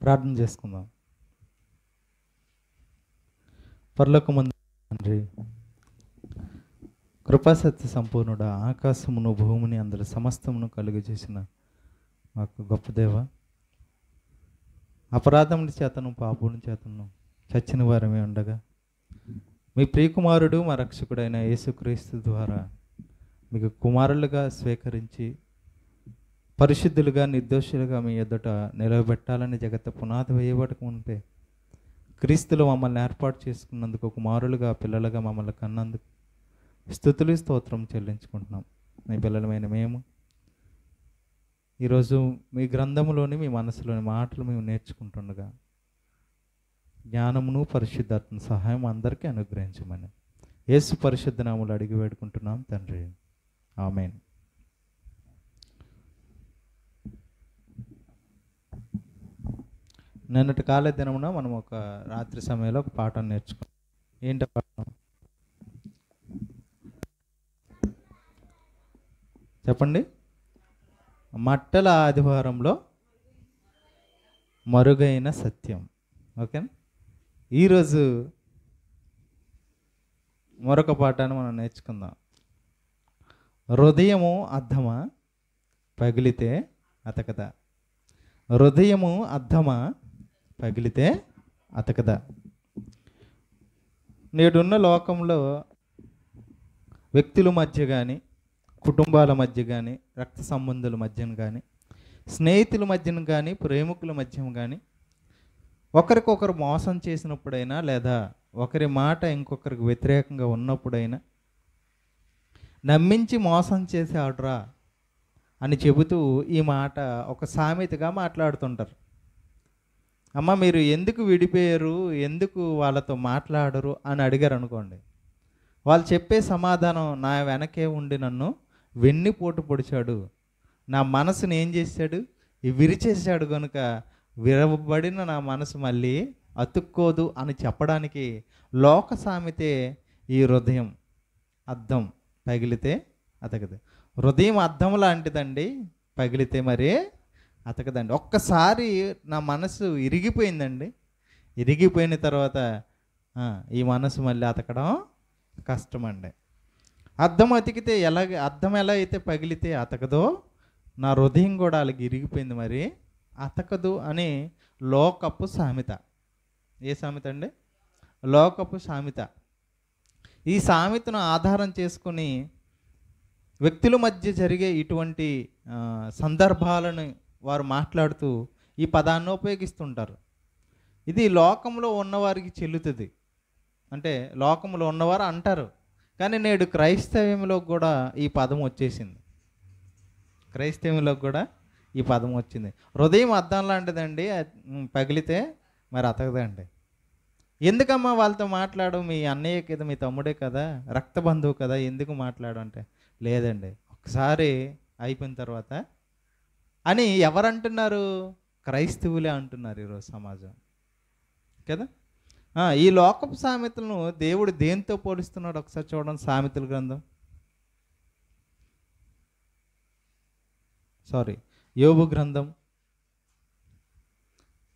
ప్రార్థన చేసుకుందాం. పరలోకమందు తండ్రి, కృపాసత్య సంపూర్ణుడ, ఆకాశమును భూమిని అందరి సమస్తమును కలుగజేసిన మాకు గొప్ప దేవ, అపరాధముల చేతను పాపముల చేతను చచ్చిన వారమే ఉండగా మీ ప్రియకుమారుడు మా రక్షకుడైన యేసుక్రీస్తు ద్వారా మీకు కుమారులుగా స్వీకరించి పరిశుద్ధులుగా నిర్దోషులుగా మీ ఎదుట నిలబెట్టాలని జగత్తు పునాది వేయబడక ఉంటే క్రీస్తులో మమ్మల్ని ఏర్పాటు చేసుకున్నందుకు కుమారులుగా పిల్లలుగా మమ్మల్ని కన్నందుకు స్తుతులు స్తోత్రం చెల్లించుకుంటున్నాం. మీ పిల్లలమైన మేము ఈరోజు మీ గ్రంథములోని మీ మనసులోని మాటలు మేము నేర్చుకుంటుండగా జ్ఞానమును పరిశుద్ధాత్మ సహాయం అందరికీ అనుగ్రహించమని యేసు పరిశుద్ధ నామములో అడిగి వేడుకుంటున్నాం తండ్రి, ఆమేన్. నిన్నటి కాల దినమున మనం ఒక రాత్రి సమయంలో ఒక పాఠం నేర్చుకున్నాం. ఏంటి పాఠం చెప్పండి? మట్టల ఆదివారంలో మరుగైన సత్యం. ఓకేనా? ఈరోజు మరొక పాఠాన్ని మనం నేర్చుకుందాం. హృదయము అద్దమా పగిలితే అతకదా. హృదయము అద్దమా పగిలితే అతకదా. నేడున్న లోకంలో వ్యక్తుల మధ్య కానీ, కుటుంబాల మధ్య కానీ, రక్త సంబంధుల మధ్యన కానీ, స్నేహితుల మధ్యన కానీ, ప్రేమికుల మధ్యన కానీ ఒకరికొకరు మోసం చేసినప్పుడైనా లేదా ఒకరి మాట ఇంకొకరికి వ్యతిరేకంగా ఉన్నప్పుడైనా నమ్మించి మోసం చేసాడురా అని చెబుతూ ఈ మాట ఒక సామెతగా మాట్లాడుతుంటారు. అమ్మ, మీరు ఎందుకు విడిపోయారు, ఎందుకు వాళ్ళతో మాట్లాడరు అని అడిగారు అనుకోండి, వాళ్ళు చెప్పే సమాధానం, నా వెనకే ఉండి నన్ను వెన్నుపోటు పొడిచాడు, నా మనసుని ఏం చేశాడు, విరిచేశాడు, కనుక విరవబడిన నా మనసు మళ్ళీ అతుక్కోదు అని చెప్పడానికి లోక సామెతే ఈ హృదయం అద్దం పగిలితే అతకదు. హృదయం అద్దం లాంటిదండి, పగిలితే మరి అతకదండి. ఒక్కసారి నా మనసు ఇరిగిపోయిందండి, ఇరిగిపోయిన తర్వాత ఈ మనసు మళ్ళీ అతకడం కష్టమండి. అద్దం అతికితే అద్దం ఎలా అయితే పగిలితే అతకదో, నా హృదయం కూడా అలాగే ఇరిగిపోయింది, మరి అతకదు అని లోకపు సామెత. ఏ సామెత అండి? లోకపు సామెత. ఈ సామెతను ఆధారం చేసుకొని వ్యక్తుల మధ్య జరిగే ఇటువంటి సందర్భాలను వారు మాట్లాడుతూ ఈ పదాన్ని ఉపయోగిస్తుంటారు. ఇది లోకంలో ఉన్నవారికి చెల్లుతుంది, అంటే లోకంలో ఉన్నవారు అంటారు. కానీ నేడు క్రైస్తవ్యంలో కూడా ఈ పదం వచ్చేసింది. క్రైస్తవ్యంలో కూడా ఈ పదం వచ్చింది. హృదయం అద్దం లాంటిదండి, పగిలితే మరి అతకదండి. ఎందుకమ్మా వాళ్ళతో మాట్లాడు, మీ అన్నయ్య కదా, మీ తమ్ముడే కదా, రక్త బంధువు కదా, ఎందుకు మాట్లాడు అంటే, లేదండి ఒకసారి అయిపోయిన తర్వాత అని ఎవరంటున్నారు? క్రైస్తవులే అంటున్నారు ఈరోజు సమాజం కదా. ఈ లోకపు సామెతలను దేవుడు దేంతో పోలిస్తున్నాడు ఒకసారి చూడండి. సామెతల గ్రంథం, యోబు గ్రంథం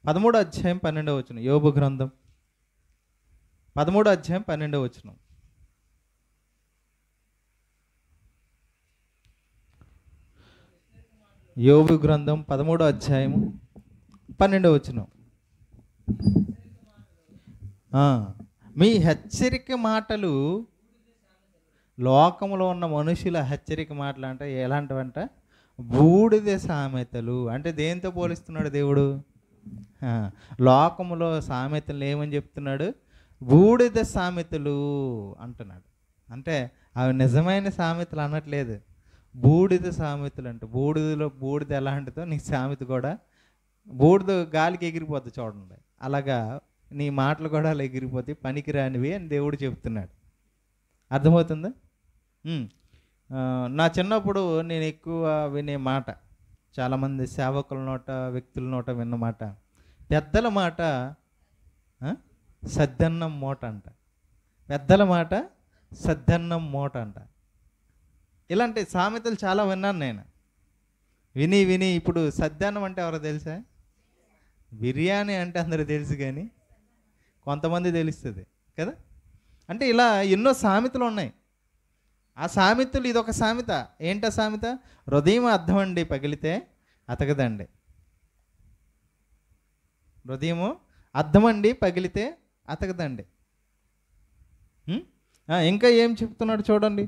13వ అధ్యాయం 12వ వచనం. యోబు గ్రంథం 13వ అధ్యాయం 12వ వచనం. యోబు గ్రంథం 13వ అధ్యాయము 12వ వచనం. మీ హెచ్చరిక మాటలు, లోకంలో ఉన్న మనుషుల హెచ్చరిక మాటలు అంటే ఎలాంటివంట? బూడిద సామెతలు. అంటే దేంతో పోలిస్తున్నాడు దేవుడు? లోకములో సామెతలు ఏమని చెప్తున్నాడు? బూడిద సామెతలు అంటున్నాడు. అంటే అవి నిజమైన సామెతలు అనట్లేదు, బూడిద సామెతలు అంటే. బూడిద ఎలాంటిదో నీ సామెత కూడా, బూడిద గాలికి ఎగిరిపోద్ది చూడండి, అలాగా నీ మాటలు కూడా అలా ఎగిరిపోతాయి, పనికిరానివి అని దేవుడు చెప్తున్నాడు. అర్థమవుతుందా? నా చిన్నప్పుడు నేను ఎక్కువ వినే మాట, చాలామంది సేవకుల నోట, వ్యక్తుల నోట విన్న మాట, పెద్దల మాట సద్దన్నం మూట అంట. పెద్దల మాట సద్దన్నం మూట అంట. ఇలాంటి సామెతలు చాలా విన్నాను నేను. విని ఇప్పుడు సద్దన్నం అంటే ఎవరో తెలుసా? బిర్యానీ అంటే అందరూ తెలుసు కానీ కొంతమంది తెలుస్తుంది కదా. అంటే ఇలా ఎన్నో సామెతలు ఉన్నాయి. ఆ సామెతలు ఇదొక సామెత. ఏంటా సామెత? హృదయం అద్దం అండి, పగిలితే అతకదండి. హృదయము అద్దం అండి, పగిలితే అతకదండి. ఇంకా ఏం చెప్తున్నాడు చూడండి.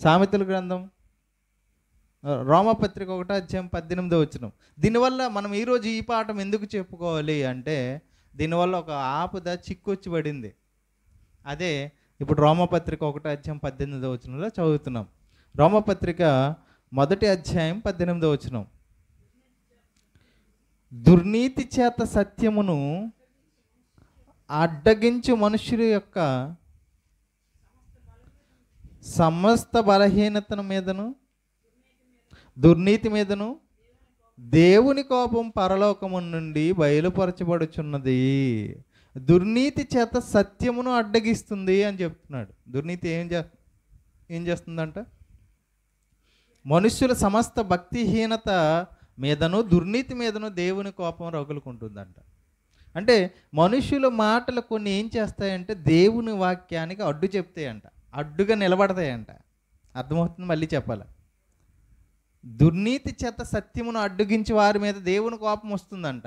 సామెతల గ్రంథం రోమపత్రిక 1:18. దీనివల్ల మనం ఈరోజు ఈ పాఠం ఎందుకు చెప్పుకోవాలి అంటే, దీనివల్ల ఒక ఆపద చిక్కొచ్చి పడింది. అదే ఇప్పుడు రోమపత్రిక 1:18 చదువుతున్నాం. రోమపత్రిక 1:18. దుర్నీతి చేత సత్యమును అడ్డగించు మనుషుల యొక్క సమస్త బలహీనతను మీదను దుర్నీతి మీదను దేవుని కోపం పరలోకము నుండి బయలుపరచబడుచున్నది. దుర్నీతి చేత సత్యమును అడ్డగిస్తుంది అని చెప్తున్నాడు. దుర్నీతి ఏం చేస్తుందంట? మనుష్యుల సమస్త భక్తిహీనత మీదను దుర్నీతి మీదను దేవుని కోపం రగులుకుంటుందంట. అంటే మనుషుల మాటలు కొన్ని ఏం చేస్తాయంటే దేవుని వాక్యానికి అడ్డు చెప్తాయంట, అడ్డుగా నిలబడతాయంట. అర్థమవుతుంది? మళ్ళీ చెప్పాలి. దుర్నీతి చేత సత్యమును అడ్డగించి వారి మీద దేవుని కోపం వస్తుందంట.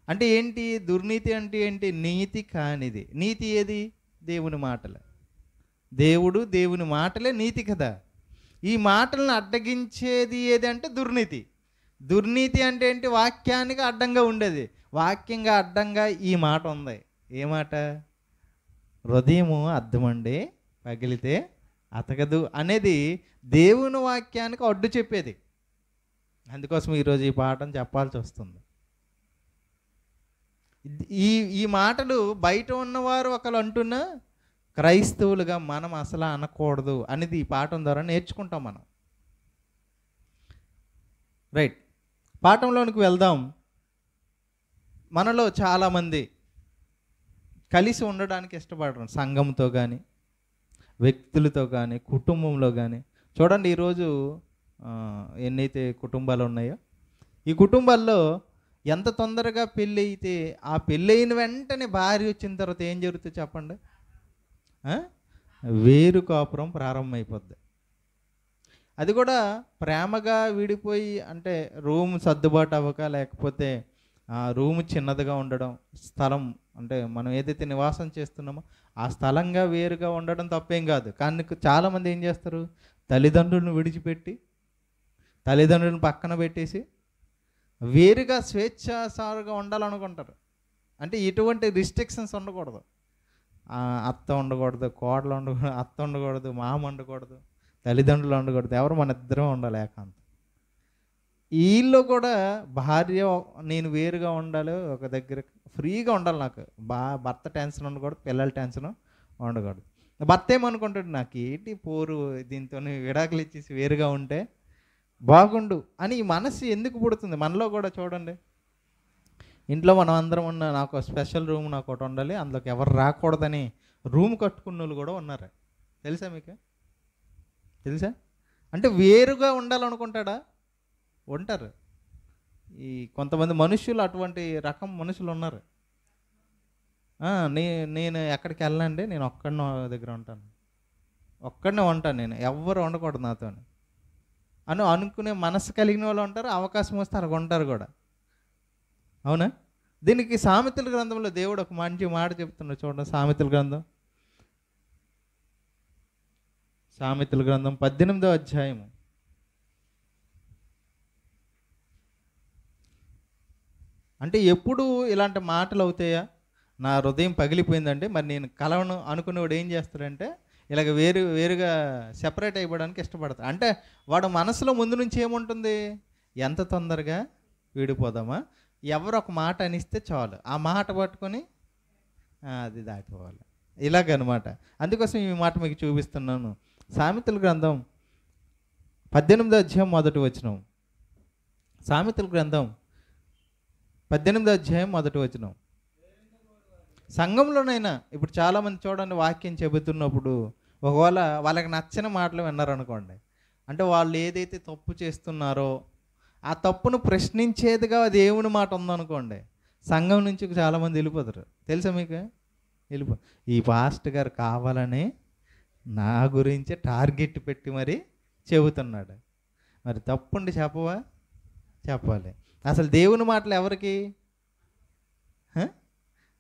అంటే ఏంటి దుర్నీతి? అంటే ఏంటి? నీతి కానిది. నీతి ఏది? దేవుని మాటలే. దేవుని మాటలే నీతి కదా. ఈ మాటలను అడ్డగించేది ఏది అంటే దుర్నీతి. దుర్నీతి అంటే ఏంటి? వాక్యానికి అడ్డంగా ఉండేది. వాక్యంగా అడ్డంగా ఈ మాట ఉంది. ఏ మాట? హృదయము అద్దమండి, పగిలితే అతకదు అనేది దేవుని వాక్యానికి అడ్డు చెప్పేది. అందుకోసం ఈరోజు ఈ పాఠం చెప్పాల్సి వస్తుంది. ఈ మాటలు బయట ఉన్నవారు ఒకరు అంటున్నా, క్రైస్తవులుగా మనం అసలు అనకూడదు అనేది ఈ పాఠం ద్వారా నేర్చుకుంటాం మనం. రైట్, పాఠంలోనికి వెళ్దాం. మనలో చాలామంది కలిసి ఉండడానికి ఇష్టపడరు. సంఘంతో కానీ, వ్యక్తులతో కానీ, కుటుంబంలో కానీ. చూడండి, ఈరోజు ఎన్నైతే కుటుంబాలు ఉన్నాయో, ఈ కుటుంబాల్లో ఎంత తొందరగా పెళ్ళి అయితే ఆ పెళ్ళైన వెంటనే భార్య వచ్చిన తర్వాత ఏం జరుగుతుంది చెప్పండి? వేరు కాపురం ప్రారంభమైపోద్ది. అది కూడా ప్రేమగా విడిపోయి, అంటే రూమ్ సర్దుబాటు అవ్వక, లేకపోతే రూమ్ చిన్నదిగా ఉండడం, స్థలం అంటే మనం ఏదైతే నివాసం చేస్తున్నామో ఆ స్థలంగా వేరుగా ఉండడం తప్పేం కాదు. కానీ చాలామంది ఏం చేస్తారు? తల్లిదండ్రులను విడిచిపెట్టి, తల్లిదండ్రులను పక్కన పెట్టేసి వేరుగా స్వేచ్ఛాసారుగా ఉండాలనుకుంటారు. అంటే ఎటువంటి రిస్ట్రిక్షన్స్ ఉండకూడదు. అత్త ఉండకూడదు, కోడలు ఉండకూడదు, అత్త ఉండకూడదు, మామ ఉండకూడదు, తల్లిదండ్రులు ఉండకూడదు, ఎవరు మన ఇద్దరం ఉండాలి ఏకాంతం. వీళ్ళు కూడా భార్య నేను వేరుగా ఉండాలి, ఒక దగ్గర ఫ్రీగా ఉండాలి, నాకు భర్త టెన్షన్ ఉండకూడదు, పిల్లల టెన్షన్ ఉండకూడదు. భర్త ఏమనుకుంటాడు, నాకు ఏంటి పోరు, దీంతో విడాకులు ఇచ్చేసి వేరుగా ఉంటే బాగుండు అని ఈ మనసు ఎందుకు పుడుతుంది మనలో కూడా. చూడండి, ఇంట్లో మనం అందరం ఉన్న, నాకు స్పెషల్ రూమ్ నాకు ఒకటి ఉండాలి, అందులోకి ఎవరు రాకూడదని రూమ్ కట్టుకున్న వాళ్ళు కూడా ఉన్నారు. తెలుసా మీకు? తెలుసా? అంటే వేరుగా ఉండాలనుకుంటాడా? ఉంటారు. ఈ కొంతమంది మనుషులు, అటువంటి రకం మనుషులు ఉన్నారు. నేను ఎక్కడికి వెళ్ళండి, నేను ఒక్కడిని దగ్గర ఉంటాను, ఒక్కడనే ఉంటాను, నేను ఎవరు ఉండకూడదు నాతో అని అనుకునే మనసు కలిగిన వాళ్ళు ఉంటారు. అవకాశం వస్తే అలా ఉంటారు కూడా. అవునా? దీనికి సామెతల గ్రంథంలో దేవుడు ఒక మంచి మాట చెప్తున్నాడు. చూడండి, సామెతల గ్రంథం 18వ అధ్యాయము. అంటే ఎప్పుడు ఇలాంటి మాటలు అవుతాయా? నా హృదయం పగిలిపోయిందంటే మరి నేను కలవను అనుకునేవాడు ఏం చేస్తాడంటే ఇలాగ వేరుగా సెపరేట్ అయిపోవడానికి ఇష్టపడతాడు. అంటే వాడు మనసులో ముందు నుంచి ఏముంటుంది? ఎంత తొందరగా విడిపోదామా, ఎవరు ఒక మాట అనిస్తే చాలు ఆ మాట పట్టుకొని అది దాటిపోవాలి, ఇలాగనమాట. అందుకోసం ఈ మాట మీకు చూపిస్తున్నాను. సామెతల గ్రంథం 18వ అధ్యాయం 1వ వచనం. సామెతల గ్రంథం 18వ అధ్యాయం 1వ వచనం. సంఘంలోనైనా ఇప్పుడు చాలామంది చూడండి, వాక్యం చెబుతున్నప్పుడు ఒకవేళ వాళ్ళకి నచ్చని మాటలు విన్నారనుకోండి, అంటే వాళ్ళు ఏదైతే తప్పు చేస్తున్నారో ఆ తప్పును ప్రశ్నించేదిగా దేవుని మాట ఉందనుకోండి, సంఘం నుంచి చాలామంది వెళ్ళిపోతారు, తెలుసా మీకు? వెళ్ళిపో ఈ పాస్ట్ గారు కావాలని నా గురించి టార్గెట్ పెట్టి మరి చెబుతున్నాడు. మరి తప్పుండి చెప్పవా? చెప్పాలి. అసలు దేవుని మాటలు ఎవరికి?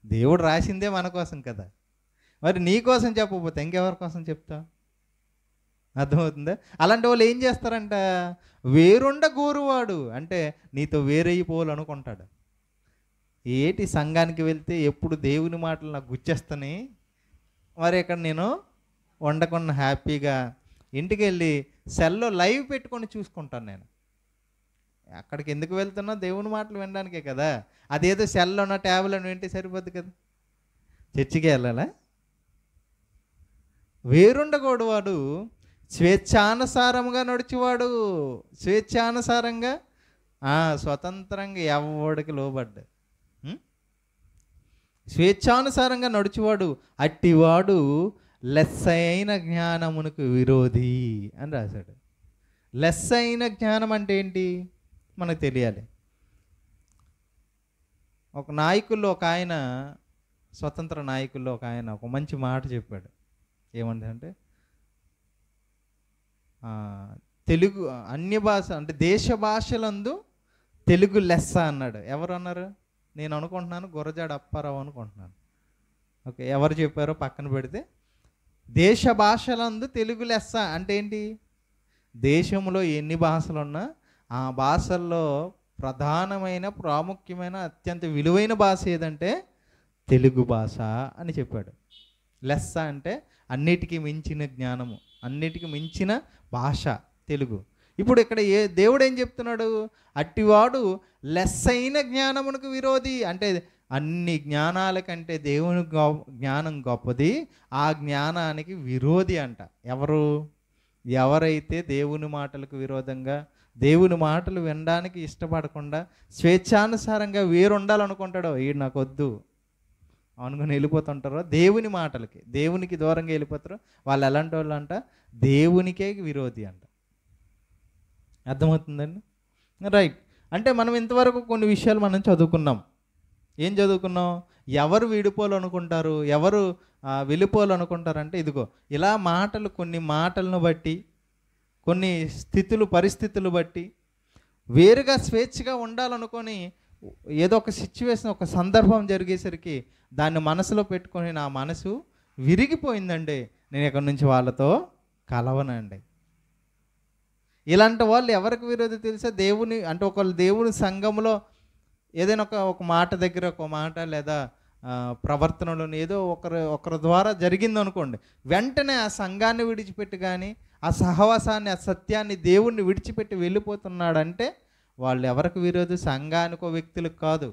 దేవుడు రాసిందే మన కోసం కదా. మరి నీ కోసం చెప్పకపోతే ఇంకెవరి కోసం చెప్తావు? అర్థమవుతుందా? అలాంటి వాళ్ళు ఏం చేస్తారంట, వేరుండ గోరువాడు అంటే నీతో వేరైపోవాలనుకుంటాడు. ఏటి సంఘానికి వెళ్తే ఎప్పుడు దేవుని మాటలు నాకు గుచ్చేస్తాయి, మరి ఇక్కడ నేను వండకుండా హ్యాపీగా ఇంటికి వెళ్ళి సెల్లో లైవ్ పెట్టుకొని చూసుకుంటాను. నేను అక్కడికి ఎందుకు వెళ్తున్నా? దేవుని మాటలు వినడానికే కదా. అదేదో సెల్లోన ట్యాబ్లో వింటే సరిపోద్ది కదా. చర్చికి వెళ్ళాలా? వేరుండకూడదు వాడు, స్వేచ్ఛానుసారంగా నడిచేవాడు. స్వేచ్ఛానుసారంగా స్వతంత్రంగా ఎవడికి లోబడ్డా, స్వేచ్ఛానుసారంగా నడిచేవాడు అట్టివాడు లెస్సైన జ్ఞానమునకు విరోధి అని రాశాడు. లెస్సైన జ్ఞానం అంటే ఏంటి మనకు తెలియాలి. ఒక నాయకుల్లో ఒక ఆయన, స్వతంత్ర నాయకుల్లో ఒక ఆయన ఒక మంచి మాట చెప్పాడు. ఏమంటే తెలుగు అన్య భాష అంటే దేశ భాషలందు తెలుగు లెస్స అన్నాడు. ఎవరు అన్నారు? నేను అనుకుంటున్నాను గురజాడ అప్పారావు అనుకుంటున్నాను. ఓకే, ఎవరు చెప్పారో పక్కన పెడితే, దేశ భాషలందు తెలుగు లెస్స అంటే ఏంటి? దేశంలో ఎన్ని భాషలు ఉన్నా ఆ భాషల్లో ప్రధానమైన ప్రాముఖ్యమైన అత్యంత విలువైన భాష ఏదంటే తెలుగు భాష అని చెప్పాడు. లెస్స అంటే అన్నిటికీ మించిన జ్ఞానము, అన్నిటికీ మించిన భాష తెలుగు. ఇప్పుడు ఇక్కడ దేవుడు ఏం చెప్తున్నాడు? అట్టివాడు లెస్సైన జ్ఞానమునకు విరోధి అంటే అన్ని జ్ఞానాల కంటే దేవుని జ్ఞానం గొప్పది, ఆ జ్ఞానానికి విరోధి అంట. ఎవరైతే దేవుని మాటలకు విరోధంగా, దేవుని మాటలు వినడానికి ఇష్టపడకుండా స్వేచ్ఛానుసారంగా వేరుండాలనుకుంటాడో, ఈడు నాకు వద్దు అనుకుని వెళ్ళిపోతుంటారో దేవుని మాటలకి, దేవునికి దూరంగా వెళ్ళిపోతారో వాళ్ళు ఎలాంటి వాళ్ళు అంట? దేవునికే విరోధి అంట. అర్థమవుతుందండి? రైట్. అంటే మనం ఇంతవరకు కొన్ని విషయాలు మనం చదువుకున్నాం. ఏం చదువుకున్నాం? ఎవరు విడిపోవాలనుకుంటారు, ఎవరు వెళ్ళిపోవాలనుకుంటారంటే ఇదిగో ఇలా మాటలు, కొన్ని మాటలను బట్టి, కొన్ని స్థితులు పరిస్థితులు బట్టి వేరుగా స్వేచ్ఛగా ఉండాలనుకొని ఏదో ఒక సిచ్యువేషన్, ఒక సందర్భం జరిగేసరికి దాన్ని మనసులో పెట్టుకొని నా మనసు విరిగిపోయిందండి, నేను ఇక్కడి నుంచి వాళ్ళతో కలవనండి. ఇలాంటి వాళ్ళు ఎవరికి విరోధి తెలుసా? దేవుని అంటే ఒకళ్ళు దేవుని సంఘంలో ఏదైనా ఒక మాట దగ్గర ఒక మాట లేదా ప్రవర్తనలోని ఏదో ఒకరి ద్వారా జరిగిందనుకోండి, వెంటనే ఆ సంఘాన్ని విడిచిపెట్టి కానీ ఆ సహవాసాన్ని, ఆ సత్యాన్ని, దేవుణ్ణి విడిచిపెట్టి వెళ్ళిపోతున్నాడంటే వాళ్ళు ఎవరికి విరోధి? సంఘానికో వ్యక్తులకు కాదు,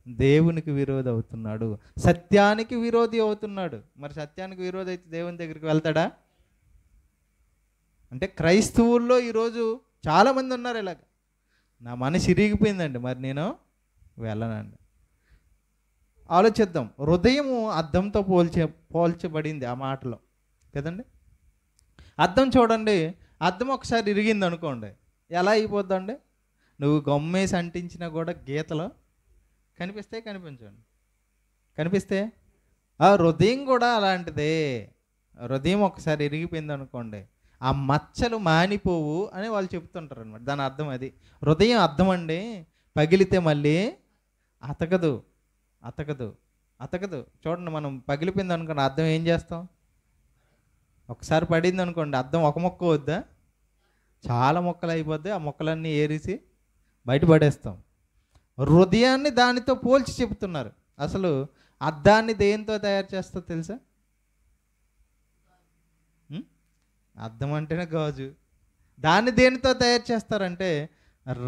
దేవునికి విరోధి అవుతున్నాడు, సత్యానికి విరోధి అవుతున్నాడు. మరి సత్యానికి విరోధి అయితే దేవుని దగ్గరికి వెళ్తాడా? అంటే క్రైస్తవుల్లో ఈరోజు చాలామంది ఉన్నారు ఇలాగ, నా మనసు ఇరిగిపోయిందండి, మరి నేను వెళ్ళనండి. ఆలోచిద్దాం. హృదయము అద్దంతో పోల్చబడింది ఆ మాటలో కదండి. అద్దం చూడండి, అద్దం ఒకసారి ఇరిగింది అనుకోండి, ఎలా అయిపోద్దండి? నువ్వు గమ్మేసి అంటించినా కూడా గీతలు కనిపిస్తే ఆ హృదయం కూడా అలాంటిదే. హృదయం ఒకసారి ఇరిగిపోయింది అనుకోండి, ఆ మచ్చలు మానిపోవు అని వాళ్ళు చెప్తుంటారు అనమాట. దాని అర్థం అది. హృదయం అర్థం అండి, పగిలితే మళ్ళీ అతకదు. చూడండి, మనం పగిలిపోయింది అనుకోండి, అద్దం ఏం చేస్తాం? ఒకసారి పడింది అనుకోండి, అద్దం ఒక మొక్క వద్దా, చాలా మొక్కలు అయిపోద్ది, ఆ మొక్కలన్నీ ఏరిసి బయటపడేస్తాం. హృదయాన్ని దానితో పోల్చి చెప్తున్నారు. అసలు అద్దాన్ని దేనితో తయారు చేస్తా తెలుసా? అద్దం అంటేనే గాజు. దాన్ని దేనితో తయారు చేస్తారంటే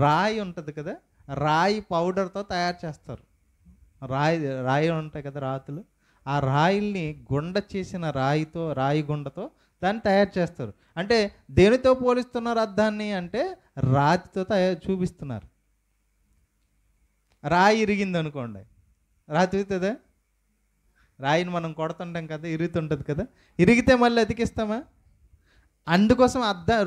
రాయి ఉంటుంది కదా, రాయి పౌడర్తో తయారు చేస్తారు. రాయి ఉంటాయి కదా రాతులు, ఆ రాయిల్ని గుండ చేసిన రాయి గుండతో దాన్ని తయారు చేస్తారు. అంటే దేనితో పోలిస్తున్నారు అద్దాన్ని అంటే రాతితో చూపిస్తున్నారు. రాయి ఇరిగింది అనుకోండి, రాతి ఇరుగుతుందా? రాయిని మనం కొడుతుంటాం కదా, ఇరుగుతుంటుంది కదా. ఇరిగితే మళ్ళీ అతికిస్తామా? అందుకోసం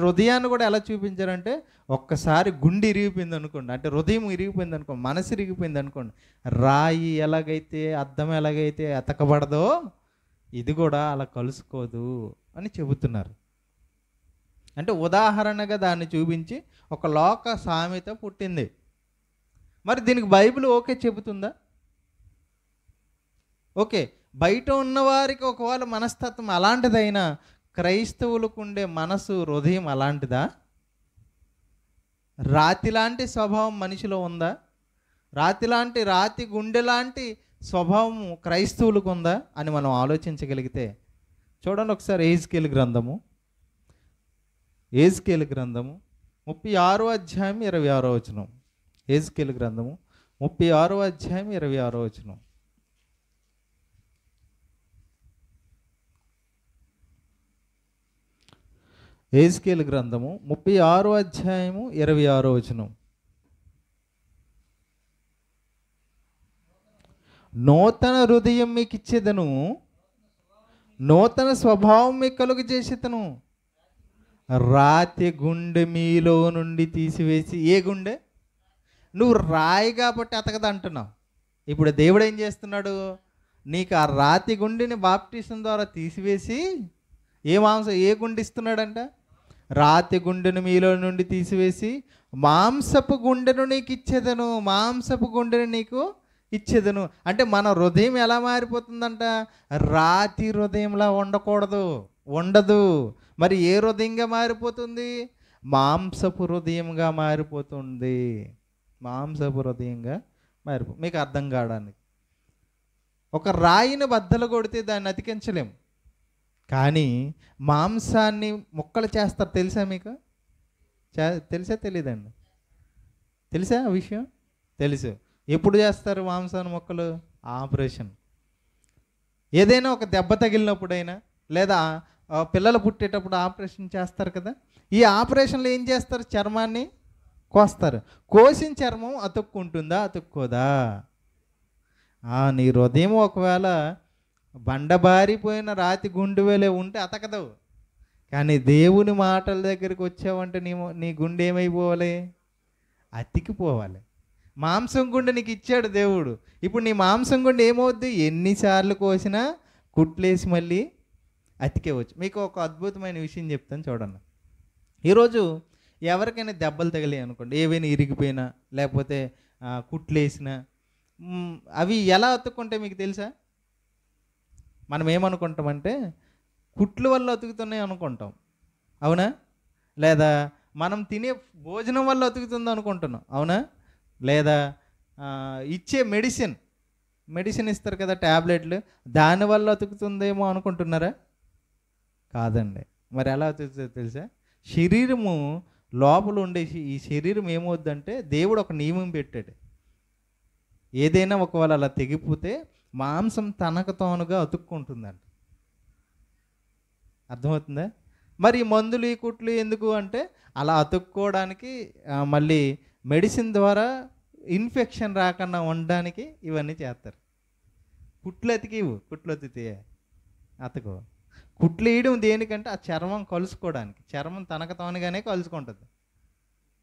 హృదయాన్ని కూడా ఎలా చూపించారంటే, ఒక్కసారి గుండె ఇరిగిపోయింది అనుకోండి, అంటే హృదయం ఇరిగిపోయింది అనుకోండి, మనసు ఇరిగిపోయింది అనుకోండి, రాయి ఎలాగైతే అద్దం ఎలాగైతే అతకబడదో ఇది కూడా అలా కలుసుకోదు అని చెబుతున్నారు. అంటే ఉదాహరణగా దాన్ని చూపించి ఒక లోక సామెత పుట్టింది. మరి దీనికి బైబిల్ ఓకే చెబుతుందా? ఓకే, బయట ఉన్నవారికి ఒకవేళ మనస్తత్వం అలాంటిదైనా క్రైస్తవులకు ఉండే మనసు హృదయం అలాంటిదా? రాతి లాంటి స్వభావం మనిషిలో ఉందా? రాతి గుండె లాంటి స్వభావం క్రైస్తవులకు ఉందా అని మనం ఆలోచించగలిగితే చూడండి ఒకసారి యెహెజ్కేలు గ్రంథము 36వ అధ్యాయం 26వ వచనం. యెహెజ్కేలు గ్రంథము 36వ అధ్యాయం 26వ వచనం. యెహెజ్కేలు గ్రంథము 36వ అధ్యాయము 26వ వచనం. నూతన హృదయం మీకు ఇచ్చేదను, నూతన స్వభావం మీకు కలుగు చేసేదను, రాతి గుండె మీలో నుండి తీసివేసి. ఏ గుండె? నువ్వు రాయి కాబట్టి అతకదు అంటున్నావు. ఇప్పుడు దేవుడు ఏం చేస్తున్నాడు? నీకు ఆ రాతి గుండెని బాప్టిజం ద్వారా తీసివేసి ఏ గుండె ఇస్తున్నాడంట? రాతి గుండెను మీలో నుండి తీసివేసి మాంసపు గుండెను నీకు ఇచ్చేదను, మాంసపు గుండెను నీకు ఇచ్చేదను. అంటే మన హృదయం ఎలా మారిపోతుందంట? రాతి హృదయంలా ఉండదు. మరి ఏ హృదయంగా మారిపోతుంది? మాంసపు హృదయంగా మారిపోతుంది. మాంసపు హృదయంగా మీకు అర్థం కావడానికి, ఒక రాయిని బద్దలు కొడితే దాన్ని అతికించలేము, కానీ మాంసాన్ని ముక్కలు చేస్తారు. తెలుసా మీకు? తెలుసా తెలీదండి? తెలుసా ఆ విషయం? తెలుసు. ఎప్పుడు చేస్తారు మాంసాన్ని ముక్కలు? ఆపరేషన్. ఏదైనా ఒక దెబ్బ తగిలినప్పుడైనా లేదా పిల్లలు పుట్టేటప్పుడు ఆపరేషన్ చేస్తారు కదా. ఈ ఆపరేషన్లో ఏం చేస్తారు? చర్మాన్ని కోస్తారు. కోసిన చర్మం అతుక్కుంటుందా? అతుక్కోదా? నీ హృదయం ఒకవేళ బండబారిపోయిన రాతి గుండెవేలే ఉంటే అతకదు. కానీ దేవుని మాటల దగ్గరికి వచ్చావంటే నీ గుండె ఏమైపోవాలి? అతికిపోవాలి. మాంసం గుండె నీకు ఇచ్చాడు దేవుడు. ఇప్పుడు నీ మాంసం గుండె ఏమవుద్ది? ఎన్నిసార్లు కోసినా కుట్లేసి మళ్ళీ అతికేవచ్చు. మీకు ఒక అద్భుతమైన విషయం చెప్తాను చూడండి. ఈరోజు ఎవరికైనా దెబ్బలు తగిలాయి అనుకోండి, ఏవైనా ఇరిగిపోయినా లేకపోతే కుట్లేసినా అవి ఎలా అతుక్కుంటాయి మీకు తెలుసా? మనం ఏమనుకుంటామంటే కుట్లు వల్ల అతుకుతున్నాయి అనుకుంటాం, అవునా? లేదా మనం తినే భోజనం వల్ల అతుకుతుంది అనుకుంటున్నాం, అవునా? లేదా ఇచ్చే మెడిసిన్ ఇస్తారు కదా, ట్యాబ్లెట్లు, దానివల్ల అతుకుతుందేమో అనుకుంటున్నారా? కాదండి. మరి ఎలా అతుకుతుందో తెలుసా? శరీరము లోపల ఉండే ఈ శరీరం ఏమవుద్దంటే దేవుడు ఒక నియమం పెట్టాడు. ఏదైనా ఒకవేళ అలా తెగిపోతే మాంసం తనకు తానుగా అతుక్కుంటుందంట. అర్థమవుతుందా? మరి ఈ మందులు ఈ కుట్లు ఎందుకు అంటే అలా అతుక్కోవడానికి, మళ్ళీ మెడిసిన్ ద్వారా ఇన్ఫెక్షన్ రాకుండా ఉండడానికి ఇవన్నీ చేస్తారు. కుట్లు అతికితే అతకు. కుట్లు వేయడం దేనికంటే ఆ చర్మం కలుసుకోవడానికి. చర్మం తనకు తానుగానే కలుసుకుంటుంది.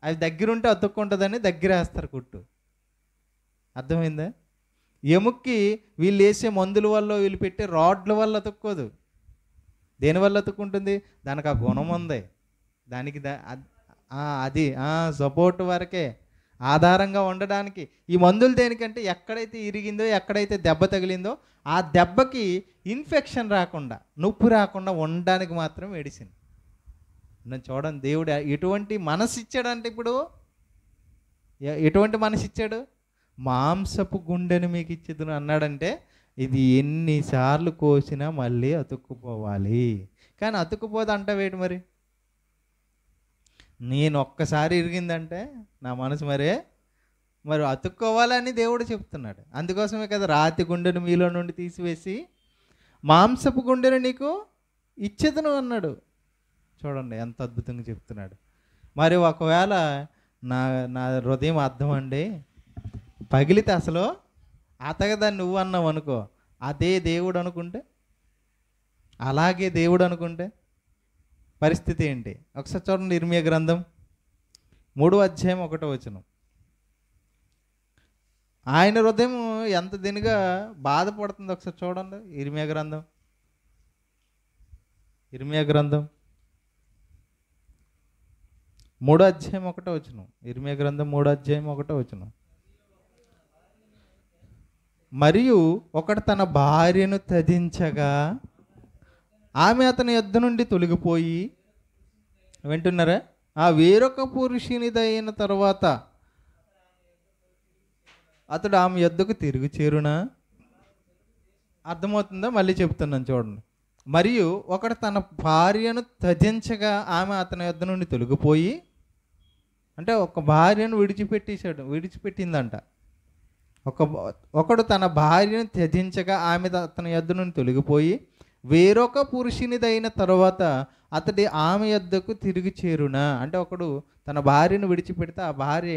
అది దగ్గరుంటే అతుక్కుంటుందని దగ్గర వేస్తారు కుట్టు. అర్థమైందా? ఎముక్కి వీళ్ళు వేసే మందుల వల్ల, వీళ్ళు పెట్టే రాడ్ల వల్ల అతుక్కోదు. దేనివల్ల అతుక్కుంటుంది? దానికి ఆ గుణం ఉంది. దానికి అది సపోర్ట్ వరకే, ఆధారంగా ఉండడానికి. ఈ మందులు దేనికంటే ఎక్కడైతే ఇరిగిందో, ఎక్కడైతే దెబ్బ తగిలిందో ఆ దెబ్బకి ఇన్ఫెక్షన్ రాకుండా, నొప్పి రాకుండా ఉండడానికి మాత్రం మెడిసిన్. నేను చూడండి, దేవుడు ఎటువంటి మనసు ఇచ్చాడంటే, ఇప్పుడు ఎటువంటి మనసు ఇచ్చాడు? మాంసపు గుండెని మీకు ఇచ్చేది అన్నాడంటే ఇది ఎన్నిసార్లు కోసినా మళ్ళీ అతుక్కుపోవాలి. కానీ అతుక్కుపోదు అంటావేటి? నేను ఒక్కసారి ఇరిగిందంటే నా మనసు మరి అతుక్కోవాలని దేవుడు చెప్తున్నాడు. అందుకోసమే కదా రాతి గుండెను మీలో నుండి తీసివేసి మాంసపు గుండెను నీకు ఇచ్చేదను అన్నాడు. చూడండి ఎంత అద్భుతంగా చెప్తున్నాడు. మరి ఒకవేళ నా హృదయం అర్థం అండి పగిలితే అసలు అతగదని నువ్వు అన్నావు అనుకో, అదే దేవుడు అనుకుంటే, అలాగే దేవుడు అనుకుంటే పరిస్థితి ఏంటి? ఒకసారి చూడండి, ఇర్మియా గ్రంథం 3:1 ఆయన హృదయం ఎంత దీనిగా బాధపడుతుందో ఒకసారి చూడండి. ఇర్మియా గ్రంథం 3:1. ఇర్మియా గ్రంథం 3:1. మరియు ఒకడు తన భార్యను త్యజించగా ఆమె అతని యొద్ద నుండి తొలగిపోయి, వింటున్నారా, ఆ వేరొక పురుషునిదైన తర్వాత అతడు ఆమె యొద్దకు తిరిగి చేరునా? అర్థమవుతుందా? మళ్ళీ చెప్తున్నాను చూడండి. మరియు ఒకడు తన భార్యను త్యజించగా ఆమె అతని యొద్ద నుండి తొలగిపోయి, అంటే ఒక భార్యను విడిచిపెట్టిందంట. ఒకడు తన భార్యను త్యజించగా ఆమె అతని యొద్ద నుండి తొలగిపోయి వేరొక పురుషునిదైన తర్వాత అతడి ఆమె యొద్దకు తిరిగి చేరునా? అంటే ఒకడు తన భార్యను విడిచిపెడితే ఆ భార్య